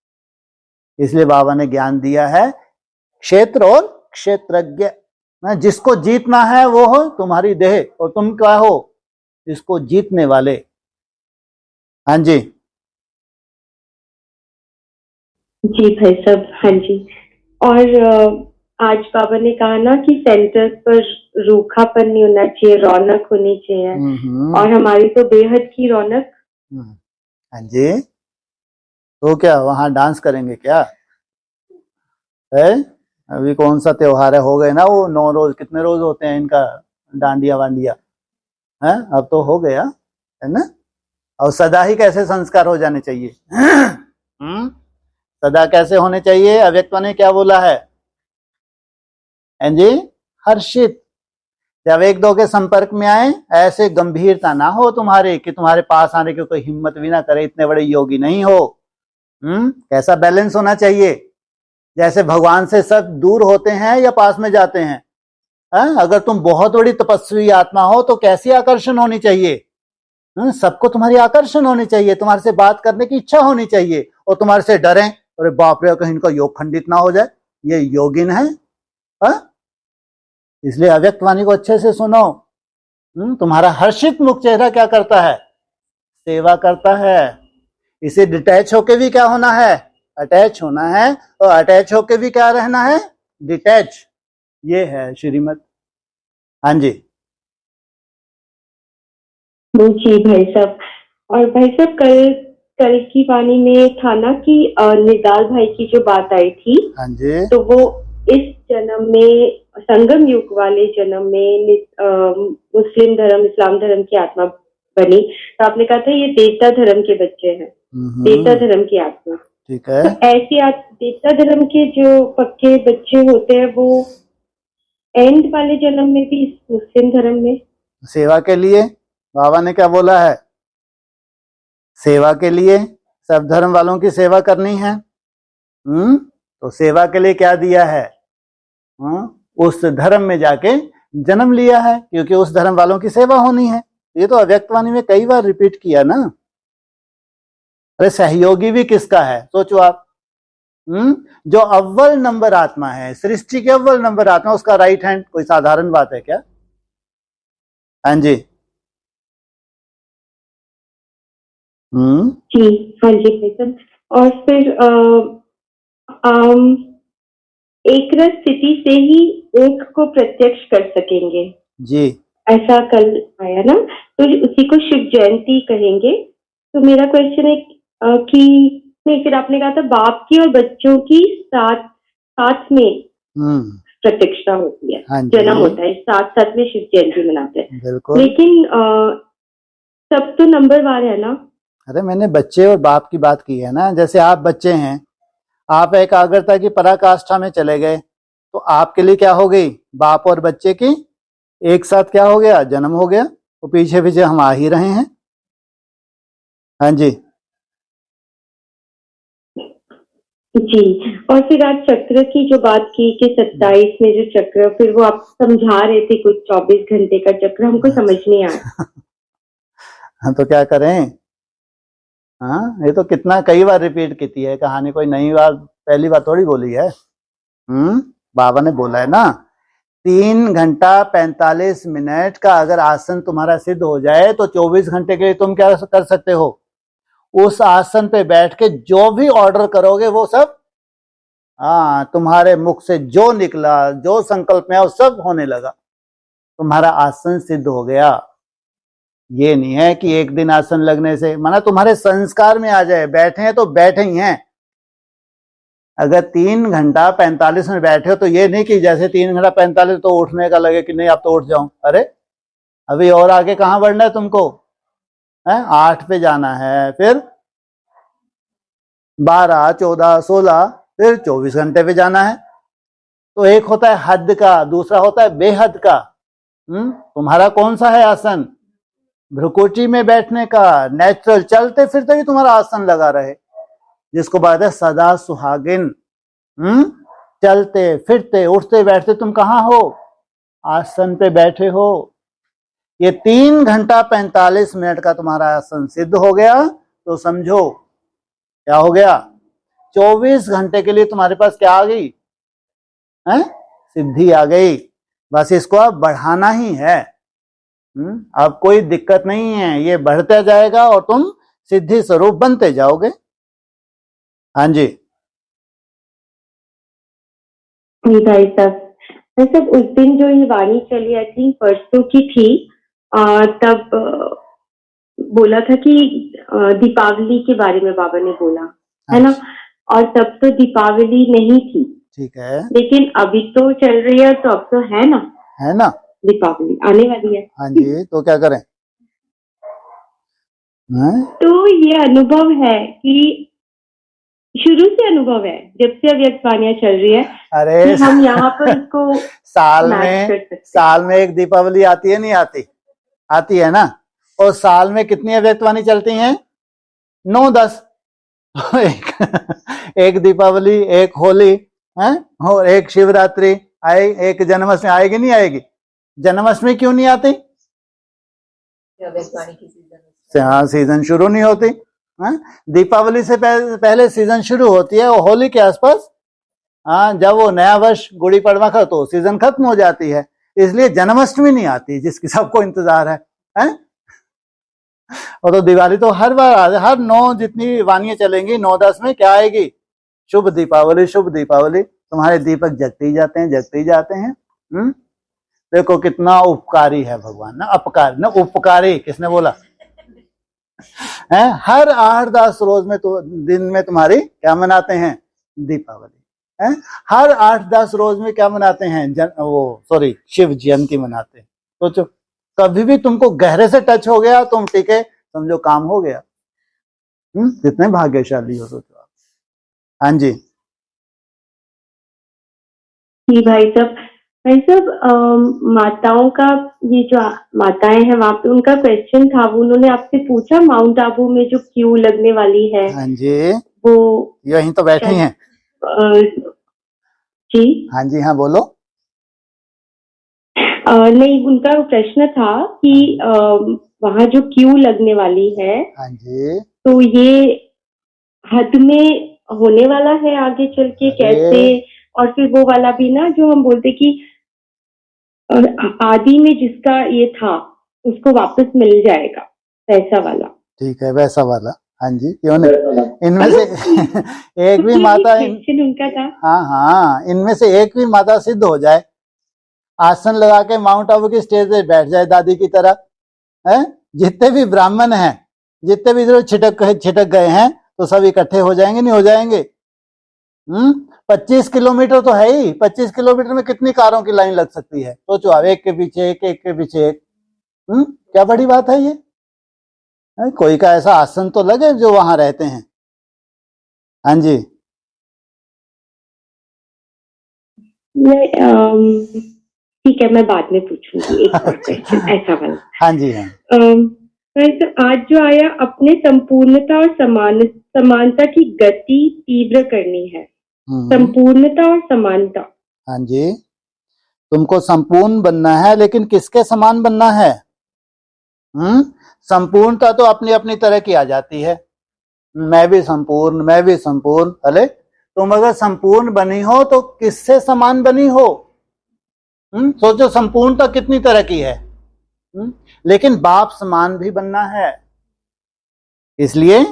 इसलिए बाबा ने ज्ञान दिया है क्षेत्र और क्षेत्रज्ञ। जिसको जीतना है वो हो तुम्हारी देह, और तुम क्या हो, इसको जीतने वाले। हाँ जी जी भाई साहब, हाँ जी। और आज बाबा ने कहा ना कि सेंटर पर रूखापन नहीं होना चाहिए, रौनक होनी चाहिए। और हमारी तो बेहद की रौनक। हाँ जी, तो क्या वहां डांस करेंगे क्या है? अभी कौन सा त्योहार है, हो गए ना वो 9 रोज, कितने रोज होते हैं इनका, डांडिया वांडिया है, अब तो हो गया है ना। और सदा ही कैसे संस्कार हो जाने चाहिए सदा कैसे होने चाहिए? अव्यक्त ने क्या बोला है जी, हर्षित। जब एक दो के संपर्क में आए ऐसे गंभीरता ना हो तुम्हारे कि तुम्हारे पास आने की कोई हिम्मत भी ना करे, इतने बड़े योगी नहीं हो। कैसा बैलेंस होना चाहिए? जैसे भगवान से सब दूर होते हैं या पास में जाते हैं? अगर तुम बहुत बड़ी तपस्वी आत्मा हो तो कैसी आकर्षण होनी चाहिए? सबको तुम्हारी आकर्षण होनी चाहिए, तुम्हारे से बात करने की इच्छा होनी चाहिए, और तुम्हारे से डरें अरे बाप रे कहीं इनका योग खंडित ना हो जाए, ये योगिन है। इसलिए अव्यक्त वाणी को अच्छे से सुनो। तुम्हारा हर्षित मुख चेहरा क्या करता है? सेवा करता है। इसे डिटैच होके भी क्या होना है? अटैच होना है, और अटैच होके भी क्या रहना है? डिटैच। ये है श्रीमत। हाँ जी जी भाई साहब। और भाई साहब कल की वाणी में था ना कि निदाल भाई की जो बात आई थी, हाँ जी, तो वो इस जन्म में, संगम युग वाले जन्म में मुस्लिम धर्म, इस्लाम धर्म की आत्मा बनी। तो आपने कहा था ये देवता धर्म के बच्चे हैं, देवता धर्म की आत्मा। ठीक है। तो ऐसी देवता धर्म के जो पक्के बच्चे होते हैं वो एंड वाले जन्म में भी मुस्लिम धर्म में सेवा के लिए बाबा ने क्या बोला है? सेवा के लिए, सब धर्म वालों की सेवा करनी है। तो सेवा के लिए क्या दिया है? उस धर्म में जाके जन्म लिया है, क्योंकि उस धर्म वालों की सेवा होनी है। ये तो अव्यक्तवाणी में कई बार रिपीट किया ना। अरे सहयोगी भी किसका है सोचो आप। जो अव्वल नंबर आत्मा है, सृष्टि के अव्वल नंबर आत्मा, उसका राइट हैंड कोई साधारण बात है क्या? हाँ जी जी, हाँ जी भैया। और फिर एक रस स्थिति से ही एक को प्रत्यक्ष कर सकेंगे जी, ऐसा कल आया ना, तो उसी को शिव जयंती कहेंगे। तो मेरा क्वेश्चन है कि नहीं, फिर आपने कहा था बाप की और बच्चों की साथ में प्रत्यक्षता होती है, हाँ जन्म होता है, साथ साथ में शिव जयंती मनाते हैं। बिल्कुल। लेकिन सब तो नंबरवार है ना। अरे मैंने बच्चे और बाप की बात की है ना। जैसे आप बच्चे हैं, आप एकाग्रता की पराकाष्ठा में चले गए तो आपके लिए क्या हो गई? बाप और बच्चे की एक साथ क्या हो गया? जन्म हो गया। तो पीछे पीछे हम आ ही रहे हैं। हाँ जी जी। और फिर आज चक्र की जो बात की कि 27 में जो चक्र, फिर वो आप समझा रहे थे कुछ 24 घंटे का चक्र, हमको समझ नहीं आया। तो क्या करें? हाँ, ये तो कितना कई बार रिपीट की है कहानी, कोई नई बात, पहली बार थोड़ी बोली है। बाबा ने बोला है ना, 3 घंटा 45 मिनट का अगर आसन तुम्हारा सिद्ध हो जाए तो 24 घंटे के लिए तुम क्या कर सकते हो? उस आसन पे बैठ के जो भी ऑर्डर करोगे वो सब तुम्हारे मुख से जो निकला, जो संकल्प में वो सब होने लगा, तुम्हारा आसन सिद्ध हो गया। ये नहीं है कि एक दिन आसन लगने से माना तुम्हारे संस्कार में आ जाए, बैठे हैं तो बैठे ही हैं। अगर 3 घंटा 45 मिनट बैठे हो तो ये नहीं कि जैसे 3 घंटा 45 तो उठने का लगे कि नहीं अब तो उठ जाऊं। अरे अभी और आगे कहाँ बढ़ना है तुमको? है 8 पे जाना है, फिर 12, 14, 16, फिर 24 घंटे पे जाना है। तो एक होता है हद का, दूसरा होता है बेहद का। तुम्हारा कौन सा है आसन? भ्रुकुटी में बैठने का, नेचुरल, चलते फिरते भी तुम्हारा आसन लगा रहे, जिसको बात है सदा सुहागिन। चलते फिरते उठते बैठते तुम कहाँ हो? आसन पे बैठे हो। ये 3 घंटा 45 मिनट का तुम्हारा आसन सिद्ध हो गया तो समझो क्या हो गया? 24 घंटे के लिए तुम्हारे पास क्या आ गई है? सिद्धि आ गई। बस इसको अब बढ़ाना ही है। अब कोई दिक्कत नहीं है, ये बढ़ता जाएगा और तुम सिद्धि स्वरूप बनते जाओगे। हाँ जी जी भाई साहब, सब उस दिन जो ये वाणी चली, आई थिंक परसों की थी, तब बोला था कि दीपावली के बारे में बाबा ने बोला है ना, और तब तो दीपावली नहीं थी। ठीक है, लेकिन अभी तो चल रही है, तो अब तो है ना दीपावली आने वाली है। हाँ जी, तो क्या करें? तो ये अनुभव है कि शुरू से अनुभव है, जब से अव्यक्त वाणियां चल रही है, अरे कि हम यहाँ पर इसको साल में एक दीपावली आती है, नहीं आती? आती है ना। और साल में कितनी अव्यक्त वाणी चलती हैं? 9-10। एक दीपावली, एक होली है, और एक शिवरात्रि आए, एक जन्माष्टमी आएगी, नहीं आएगी? जन्माष्टमी क्यों नहीं आती? हाँ, सीजन शुरू नहीं होती। दीपावली से पहले सीजन शुरू होती है, और होली के आसपास जब वो नया वर्ष गुड़ी पड़वा का तो सीजन खत्म हो जाती है। इसलिए जन्माष्टमी नहीं आती, जिसकी सबको इंतजार है। और तो दिवाली तो हर बार, हर 9 जितनी वानियां चलेंगी, 9-10 में क्या आएगी? शुभ दीपावली, शुभ दीपावली। तुम्हारे दीपक जगते ही जाते हैं, जगते ही जाते हैं। देखो कितना उपकारी है भगवान ना, अपकारी ना उपकारी, किसने बोला है? हर 8-10 रोज में तो दिन में तुम्हारी क्या मनाते हैं? दीपावली है। हर 8-10 रोज में क्या मनाते हैं? शिव जयंती मनाते हैं। सोचो, कभी भी तुमको गहरे से टच हो गया, तुम टीके, समझो काम हो गया। कितने भाग्यशाली हो, सोचो आप। हाँ जी भाई साहब, माताओं का, ये जो माताएं हैं वहां पे, उनका क्वेश्चन था, वो उन्होंने आपसे पूछा माउंट आबू में जो क्यू लगने वाली है। हाँ जी, वो यहीं तो बैठी हैं। जी हाँ जी, हाँ बोलो। नहीं, उनका प्रश्न था कि वहाँ जो क्यू लगने वाली है, हाँ जी, तो ये हद में होने वाला है आगे चल के कैसे? और फिर वो वाला भी ना, जो हम बोलते कि आदि में जिसका ये था उसको वापस मिल जाएगा, वैसा वाला। ठीक है, वैसा वाला। हाँ जी, क्यों नहीं? इनमें से एक भी माता उनका था। हाँ, इनमें से एक भी माता सिद्ध हो जाए, आसन लगा के माउंट आबू की स्टेज पे बैठ जाए दादी की तरह, है? जितने भी ब्राह्मण हैं, जितने भी इधर छिटक गए हैं, तो सब इकट्ठे हो जाएंगे, नहीं हो जाएंगे? 25 किलोमीटर तो है ही। 25 किलोमीटर में कितनी कारों की लाइन लग सकती है? सोचो आप, एक के पीछे एक, एक के पीछे एक। क्या बड़ी बात है ये? कोई का ऐसा आसन तो लगे जो वहां रहते हैं। हाँ जी, ठीक है, मैं बाद में पूछूंगी एक और क्वेश्चन ऐसा वाला। हाँ जी, हाँ। आज जो आया, अपने संपूर्णता और समानता की गति तीव्र करनी है। संपूर्णता और समानता। हाँ जी, तुमको संपूर्ण बनना है, लेकिन किसके समान बनना है? संपूर्णता तो अपनी अपनी तरह की आ जाती है। मैं भी संपूर्ण, मैं भी संपूर्ण। अरे तुम अगर संपूर्ण बनी हो तो किससे समान बनी हो? सोचो, संपूर्णता कितनी तरह की है। लेकिन बाप समान भी बनना है, इसलिए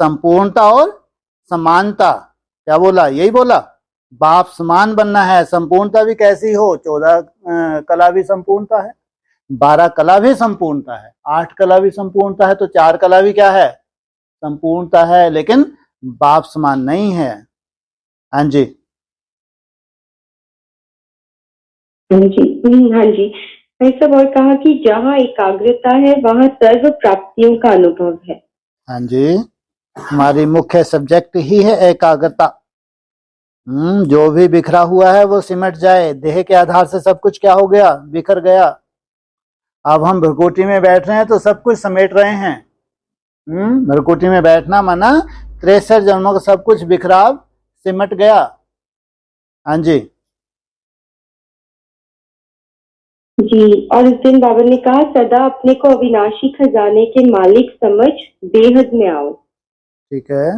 संपूर्णता और समानता। क्या बोला? यही बोला, बाप समान बनना है। संपूर्णता भी कैसी हो? 14 कला भी संपूर्णता है, 12 कला भी संपूर्णता है, 8 कला भी संपूर्णता है, तो 4 कला भी क्या है? संपूर्णता है, लेकिन बाप समान नहीं है। हाँ जी, हाँ जी, भाई साहब और कहा कि जहाँ एकाग्रता है वहाँ सर्व प्राप्तियों का अनुभव है। हाँ जी, हमारी मुख्य सब्जेक्ट ही है एकाग्रता। जो भी बिखरा हुआ है वो सिमट जाए। देह के आधार से सब कुछ क्या हो गया, बिखर गया। अब हम भ्रकुटी में बैठ रहे हैं तो सब कुछ समेट रहे हैं। भ्रकुटी में बैठना माना 63 जन्मों का सब कुछ बिखराव सिमट गया। हाँ जी जी, और उस दिन बाबा ने कहा सदा अपने को अविनाशी खजाने के मालिक समझ बेहद में आओ। ठीक है,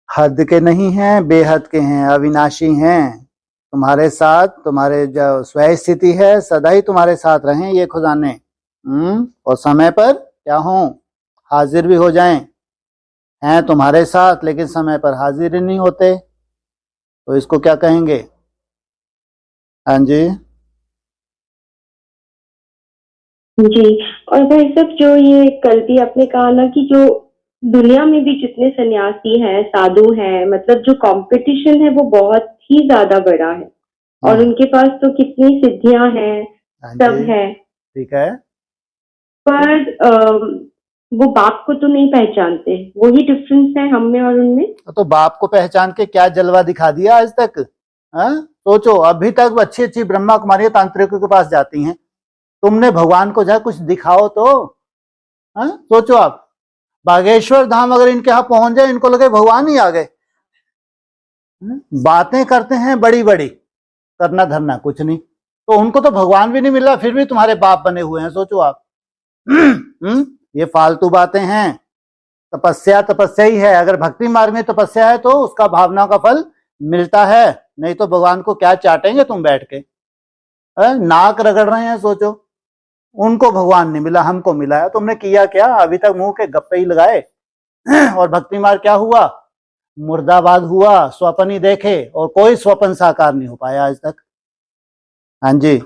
हद के नहीं हैं, बेहद के हैं, अविनाशी हैं। तुम्हारे साथ तुम्हारे जो स्वयं स्थिति है सदा ही तुम्हारे साथ रहें ये खुदाने। और समय पर क्या हो, हाजिर भी हो जाएं। हैं तुम्हारे साथ लेकिन समय पर हाजिर ही नहीं होते, तो इसको क्या कहेंगे? हाँ जी जी, और भाई साहब जो ये कल भी आपने कहा ना कि जो दुनिया में भी जितने सन्यासी हैं, साधु हैं, मतलब जो कंपटीशन है वो बहुत ही ज्यादा बड़ा है और उनके पास तो कितनी सिद्धियां हैं, हाँ सब जी, है, ठीक है। पर वो बाप को तो नहीं पहचानते। वही डिफरेंस है हम में और उनमें। तो बाप को पहचान के क्या जलवा दिखा दिया आज तक? सोचो, अभी तक अच्छी अच्छी ब्रह्मा कुमारी तांत्रिकों के पास जाती हैं, तुमने भगवान को जा कुछ दिखाओ तो। सोचो आप, बागेश्वर धाम अगर इनके यहाँ पहुंच जाए, इनको लगे भगवान ही आ गए। बातें करते हैं बड़ी बड़ी, करना धरना कुछ नहीं, तो उनको तो भगवान भी नहीं मिला, फिर भी तुम्हारे बाप बने हुए हैं। सोचो आप। ये फालतू बातें हैं। तपस्या तपस्या ही है। अगर भक्ति मार्ग में तपस्या है तो उसका भावना का फल मिलता है, नहीं तो भगवान को क्या चाटेंगे तुम बैठ के? नाक रगड़ रहे हैं। सोचो, उनको भगवान नहीं मिला, हमको मिला है। तुमने किया क्या? अभी तक मुंह के गप्पे ही लगाए। और भक्ति मार्ग क्या हुआ? मुर्दाबाद हुआ, स्वप्न ही देखे और कोई स्वप्न साकार नहीं हो पाया आज तक। हाँ जी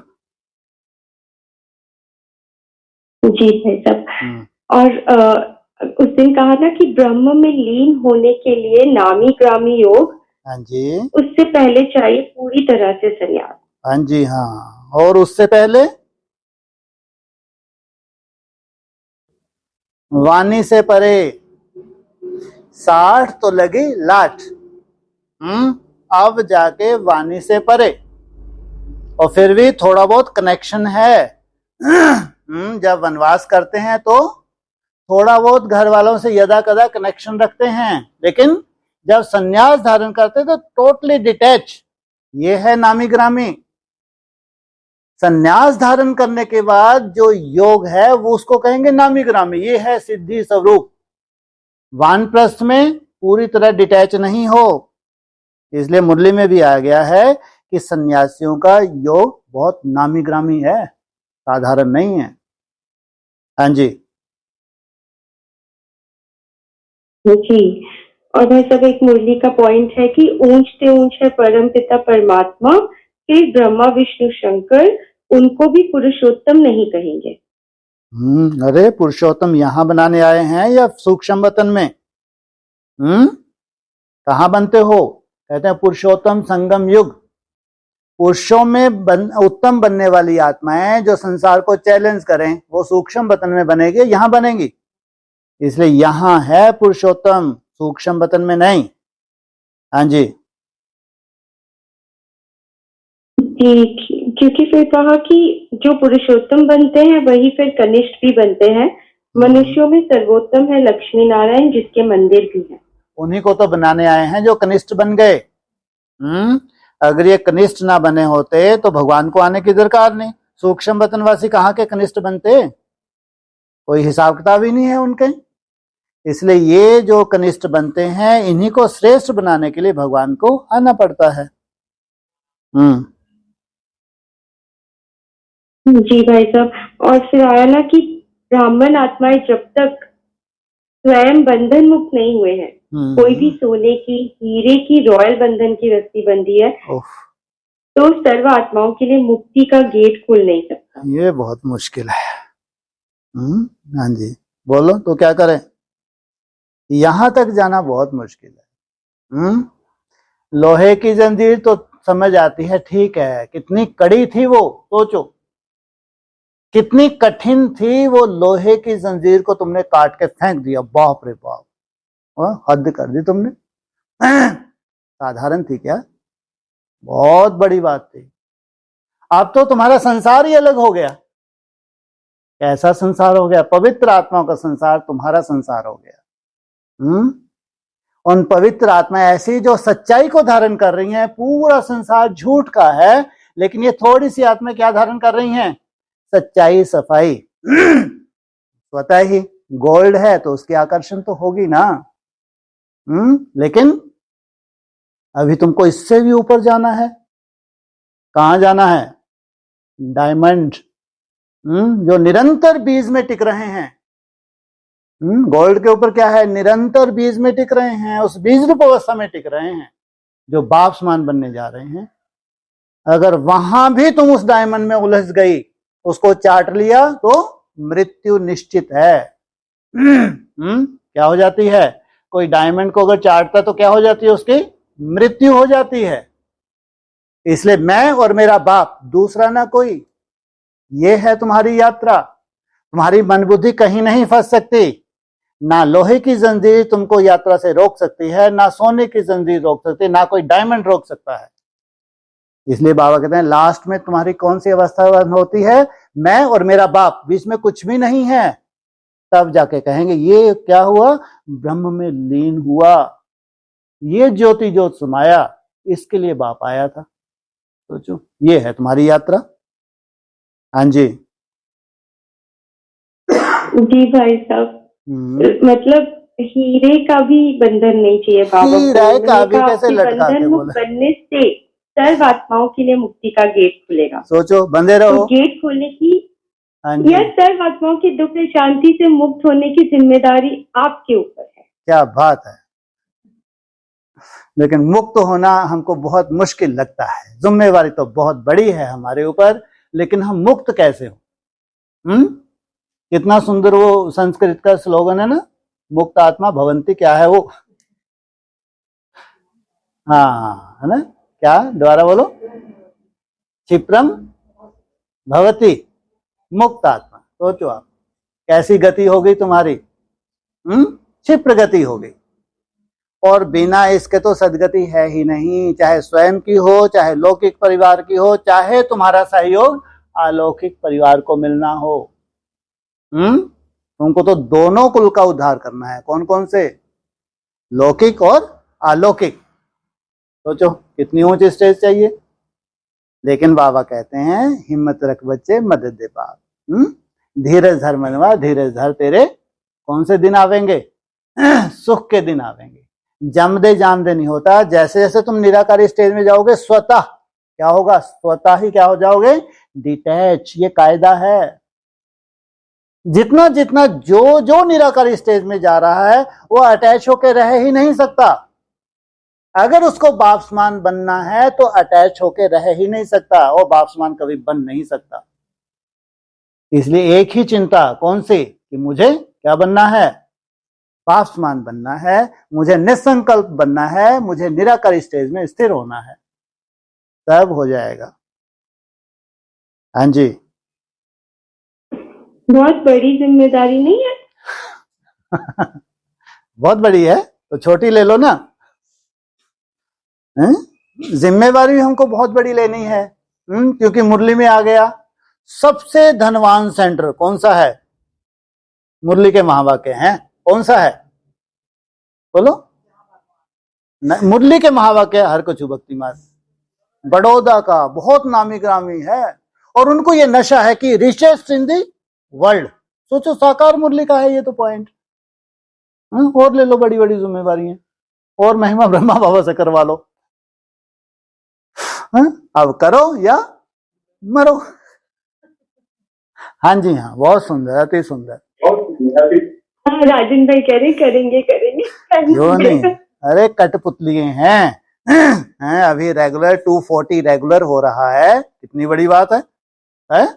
जी भाई साहब, और उस दिन कहा ना कि ब्रह्म में लीन होने के लिए नामी ग्रामी योग, हाँ जी, उससे पहले चाहिए पूरी तरह से संन्यास। हाँ जी, हाँ। और उससे पहले वाणी से परे 60 तो लगी लाठ। अब जाके वाणी से परे, और फिर भी थोड़ा बहुत कनेक्शन है। जब वनवास करते हैं तो थोड़ा बहुत घर वालों से यदा कदा कनेक्शन रखते हैं, लेकिन जब संन्यास धारण करते तो टोटली डिटैच। ये है नामी ग्रामी। संन्यास धारण करने के बाद जो योग है वो उसको कहेंगे नामी ग्रामी। ये है सिद्धि स्वरूप। वानप्रस्थ में पूरी तरह डिटैच नहीं हो, इसलिए मुरली में भी आ गया है कि सन्यासियों का योग बहुत नामी ग्रामी है, साधारण नहीं है। हाँ जी जी, और भाई साहब एक मुरली का पॉइंट है कि ऊंचते ऊंच है परम पिता परमात्मा, फिर ब्रह्मा विष्णु शंकर, उनको भी पुरुषोत्तम नहीं कहेंगे। अरे पुरुषोत्तम यहाँ बनाने आए हैं या सूक्ष्म वतन में? कहाँ बनते हो? कहते हैं पुरुषोत्तम संगम युग। पुरुषों में उत्तम बनने वाली आत्माएं जो संसार को चैलेंज करें वो सूक्ष्म वतन में बनेगी, यहाँ बनेंगी। इसलिए यहाँ है पुरुषोत्तम, सूक्ष्म वतन में नहीं। हाँ जी क्योंकि फिर कहा कि जो पुरुषोत्तम बनते हैं वही फिर कनिष्ठ भी बनते हैं। मनुष्यों में सर्वोत्तम है लक्ष्मी नारायण, जिसके मंदिर भी हैं। उन्हीं को तो बनाने आए हैं जो कनिष्ठ बन गए। अगर ये कनिष्ठ ना बने होते तो भगवान को आने की दरकार नहीं। सूक्ष्म वतनवासी कहाँ के कनिष्ठ बनते? कोई हिसाब किताब ही नहीं है उनके। इसलिए ये जो कनिष्ठ बनते हैं इन्हीं को श्रेष्ठ बनाने के लिए भगवान को आना पड़ता है। जी भाई साहब, और फिर आया ना कि ब्राह्मण आत्माएं जब तक स्वयं बंधन मुक्त नहीं हुए हैं, कोई भी सोने की, हीरे की, रॉयल बंधन की रस्सी बंधी है तो सर्व आत्माओं के लिए मुक्ति का गेट खुल नहीं सकता। ये बहुत मुश्किल है। हाँ जी, बोलो तो क्या करें? यहां तक जाना बहुत मुश्किल है। लोहे की जंजीर तो समझ आती है, ठीक है, कितनी कड़ी थी वो, सोचो। कितनी कठिन थी वो लोहे की जंजीर को तुमने काट के फेंक दिया, बाप रे बाप, हद कर दी तुमने। साधारण थी क्या? बहुत बड़ी बात थी। अब तो तुम्हारा संसार ही अलग हो गया। कैसा संसार हो गया? पवित्र आत्माओं का संसार तुम्हारा संसार हो गया। उन पवित्र आत्मा ऐसी जो सच्चाई को धारण कर रही हैं। पूरा संसार झूठ का है, लेकिन ये थोड़ी सी आत्मा क्या धारण कर रही हैं? सच्चाई, सफाई। स्वतः ही गोल्ड है तो उसकी आकर्षण तो होगी ना। लेकिन अभी तुमको इससे भी ऊपर जाना है। कहां जाना है? डायमंड, जो निरंतर बीज में टिक रहे हैं। गोल्ड के ऊपर क्या है? निरंतर बीज में टिक रहे हैं, उस बीज रूप अवस्था में टिक रहे हैं, जो बाप समान बनने जा रहे हैं। अगर वहां भी तुम उस डायमंड में उलझ गई, उसको चाट लिया, तो मृत्यु निश्चित है। क्या हो जाती है? कोई डायमंड को अगर चाटता तो क्या हो जाती है? उसकी मृत्यु हो जाती है। इसलिए मैं और मेरा बाप, दूसरा ना कोई। ये है तुम्हारी यात्रा। तुम्हारी मन बुद्धि कहीं नहीं फंस सकती। ना लोहे की जंजीर तुमको यात्रा से रोक सकती है, ना सोने की जंजीर रोक सकती है, ना कोई डायमंड रोक सकता है। इसलिए बाबा कहते हैं लास्ट में तुम्हारी कौन सी अवस्था होती है? मैं और मेरा बाप, बीच में कुछ भी नहीं है। तब जाके कहेंगे ये क्या हुआ? ब्रह्म में लीन हुआ, ये ज्योति ज्योत समाया। इसके लिए बाप आया था। सोचो, ये है तुम्हारी यात्रा। हाँ जी जी भाई साहब, मतलब हीरे का भी बंधन नहीं चाहिए बाबा हीरे का भी कैसे आपके लटका के बंधन मुक्त बोला? बनने से सर्व आत्माओं के लिए मुक्ति का गेट खुलेगा। सोचो, बंधे रहो। तो गेट खोलने की हाँ जी, यह सर्व आत्माओं की दुख शांति से मुक्त होने की जिम्मेदारी आपके ऊपर है। क्या बात है। लेकिन मुक्त होना हमको बहुत मुश्किल लगता है। जिम्मेवारी तो बहुत बड़ी है हमारे ऊपर, लेकिन हम मुक्त कैसे हो? कितना सुंदर वो संस्कृत का स्लोगन है ना, मुक्त आत्मा भवंती। क्या है वो? हाँ, है ना? क्या? दोबारा बोलो। क्षिप्रम भवती मुक्त आत्मा। सोचो आप, कैसी गति हो गई तुम्हारी? क्षिप्र गति हो गई। और बिना इसके तो सदगति है ही नहीं। चाहे स्वयं की हो, चाहे लौकिक परिवार की हो, चाहे तुम्हारा सहयोग अलौकिक परिवार को मिलना हो। तुमको तो दोनों कुल का उद्धार करना है। कौन कौन से? लौकिक और अलौकिक। सोचो कितनी ऊंची स्टेज चाहिए। लेकिन बाबा कहते हैं हिम्मत रख बच्चे, मदद दे बाप। धीरज धर मनवा, धीरज धर, तेरे कौन से दिन आवेंगे? सुख के दिन आवेंगे। जमदे जामदे नहीं होता। जैसे जैसे तुम निराकारी स्टेज में जाओगे, स्वतः क्या होगा? स्वतः ही क्या हो जाओगे? डिटैच। ये कायदा है। जितना जितना जो जो निराकारी स्टेज में जा रहा है, वो अटैच होकर रह ही नहीं सकता। अगर उसको बाप समान बनना है तो अटैच होकर रह ही नहीं सकता। वो बाप समान कभी बन नहीं सकता। इसलिए एक ही चिंता, कौन सी? कि मुझे क्या बनना है? बाप समान बनना है। मुझे निसंकल्प बनना है। मुझे निराकारी स्टेज में स्थिर होना है। सब हो जाएगा। हाँ जी, बहुत बड़ी जिम्मेदारी नहीं है? बहुत बड़ी है तो छोटी ले लो ना। जिम्मेवारी भी हमको बहुत बड़ी लेनी है। क्योंकि मुरली में आ गया सबसे धनवान सेंटर कौन सा है? मुरली के महावाक्य हैं। कौन सा है? बोलो। मुरली के महावाक्य हर कुछ भक्ति मार्ग, बड़ौदा का बहुत नामी ग्रामी है। और उनको ये नशा है कि रिचेस्ट इन दी वर्ल्ड। सोचो, साकार मुरली का है ये तो पॉइंट। और ले लो बड़ी बड़ी जिम्मेवारी और महिमा ब्रह्मा बाबा से करवा लो। अब करो या मरो। हाँ जी, हाँ, बहुत सुंदर, अति सुंदर। राजन भाई कह रहे करेंगे करेंगे। क्यों नहीं? अरे कठपुतलिए हैं। अभी रेगुलर 240 रेगुलर हो रहा है। कितनी बड़ी बात है?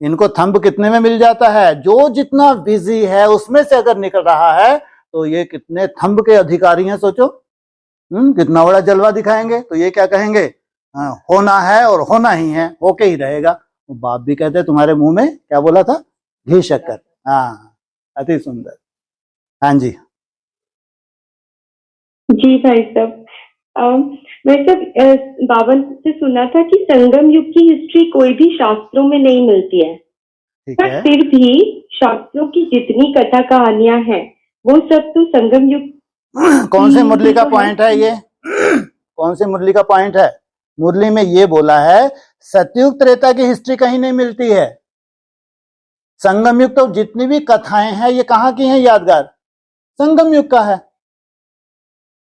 इनको थंब कितने में मिल जाता है? जो जितना बिजी है उसमें से अगर निकल रहा है तो ये कितने थंब के अधिकारी हैं। सोचो, कितना बड़ा जलवा दिखाएंगे। तो ये क्या कहेंगे? होना है और होना ही है, होके ही रहेगा। वो बाप भी कहते तुम्हारे मुंह में क्या बोला था, घी शक्कर। हाँ, अति सुंदर। हाँ जी जी भाई साहब, मैं सब बाबा से सुना था कि संगम युग की हिस्ट्री कोई भी शास्त्रों में नहीं मिलती है, ठीक पर है। फिर भी शास्त्रों की जितनी कथा कहानियां हैं वो सब तो संगम युग कौन से मुरली का तो है। पॉइंट है ये? कौन से मुरली का पॉइंट है? मुरली में ये बोला है सतयुग त्रेता की हिस्ट्री कहीं नहीं मिलती है। संगम युग तो जितनी भी कथाएं हैं ये कहाँ की हैं यादगार? संगम युग का है।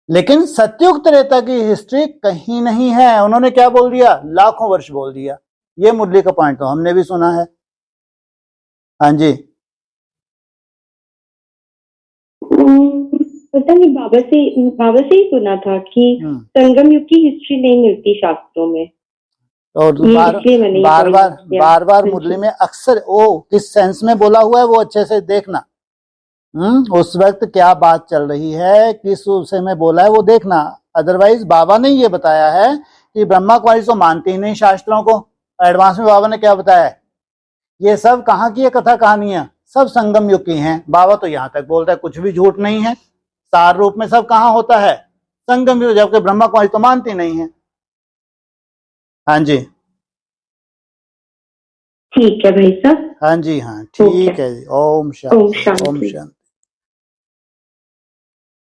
लेकिन सतयुग त्रेता की हिस्ट्री कहीं नहीं है। उन्होंने क्या बोल दिया? लाखों वर्ष बोल दिया। ये मुरली का पॉइंट तो हमने भी सुना है। हाँ जी, पता नहीं, बाबा से ही सुना था कि संगम युग की हिस्ट्री नहीं मिलती शास्त्रों में। और इसलिए मैंने ये बार point किया। बार बार मुरली में अक्सर वो किस सेंस में बोला हुआ है वो अच्छे से देखना। उस वक्त क्या बात चल रही है, किस उसे में बोला है वो देखना। अदरवाइज बाबा ने ये बताया है कि ब्रह्मा कुमारी तो मानती ही नहीं शास्त्रों को। एडवांस में बाबा ने क्या बताया है? ये सब कहाँ की है कथा कहानियां? सब संगम युग की हैं। बाबा तो यहाँ तक बोलता है कुछ भी झूठ नहीं है, सार रूप में सब कहाँ होता है? संगम युग, जबकि ब्रह्मा कुमारी तो मानती नहीं है। हाँ जी, ठीक है भाई साहब। हाँ जी, हाँ ठीक है जी। ओम शांति, ओम शांति।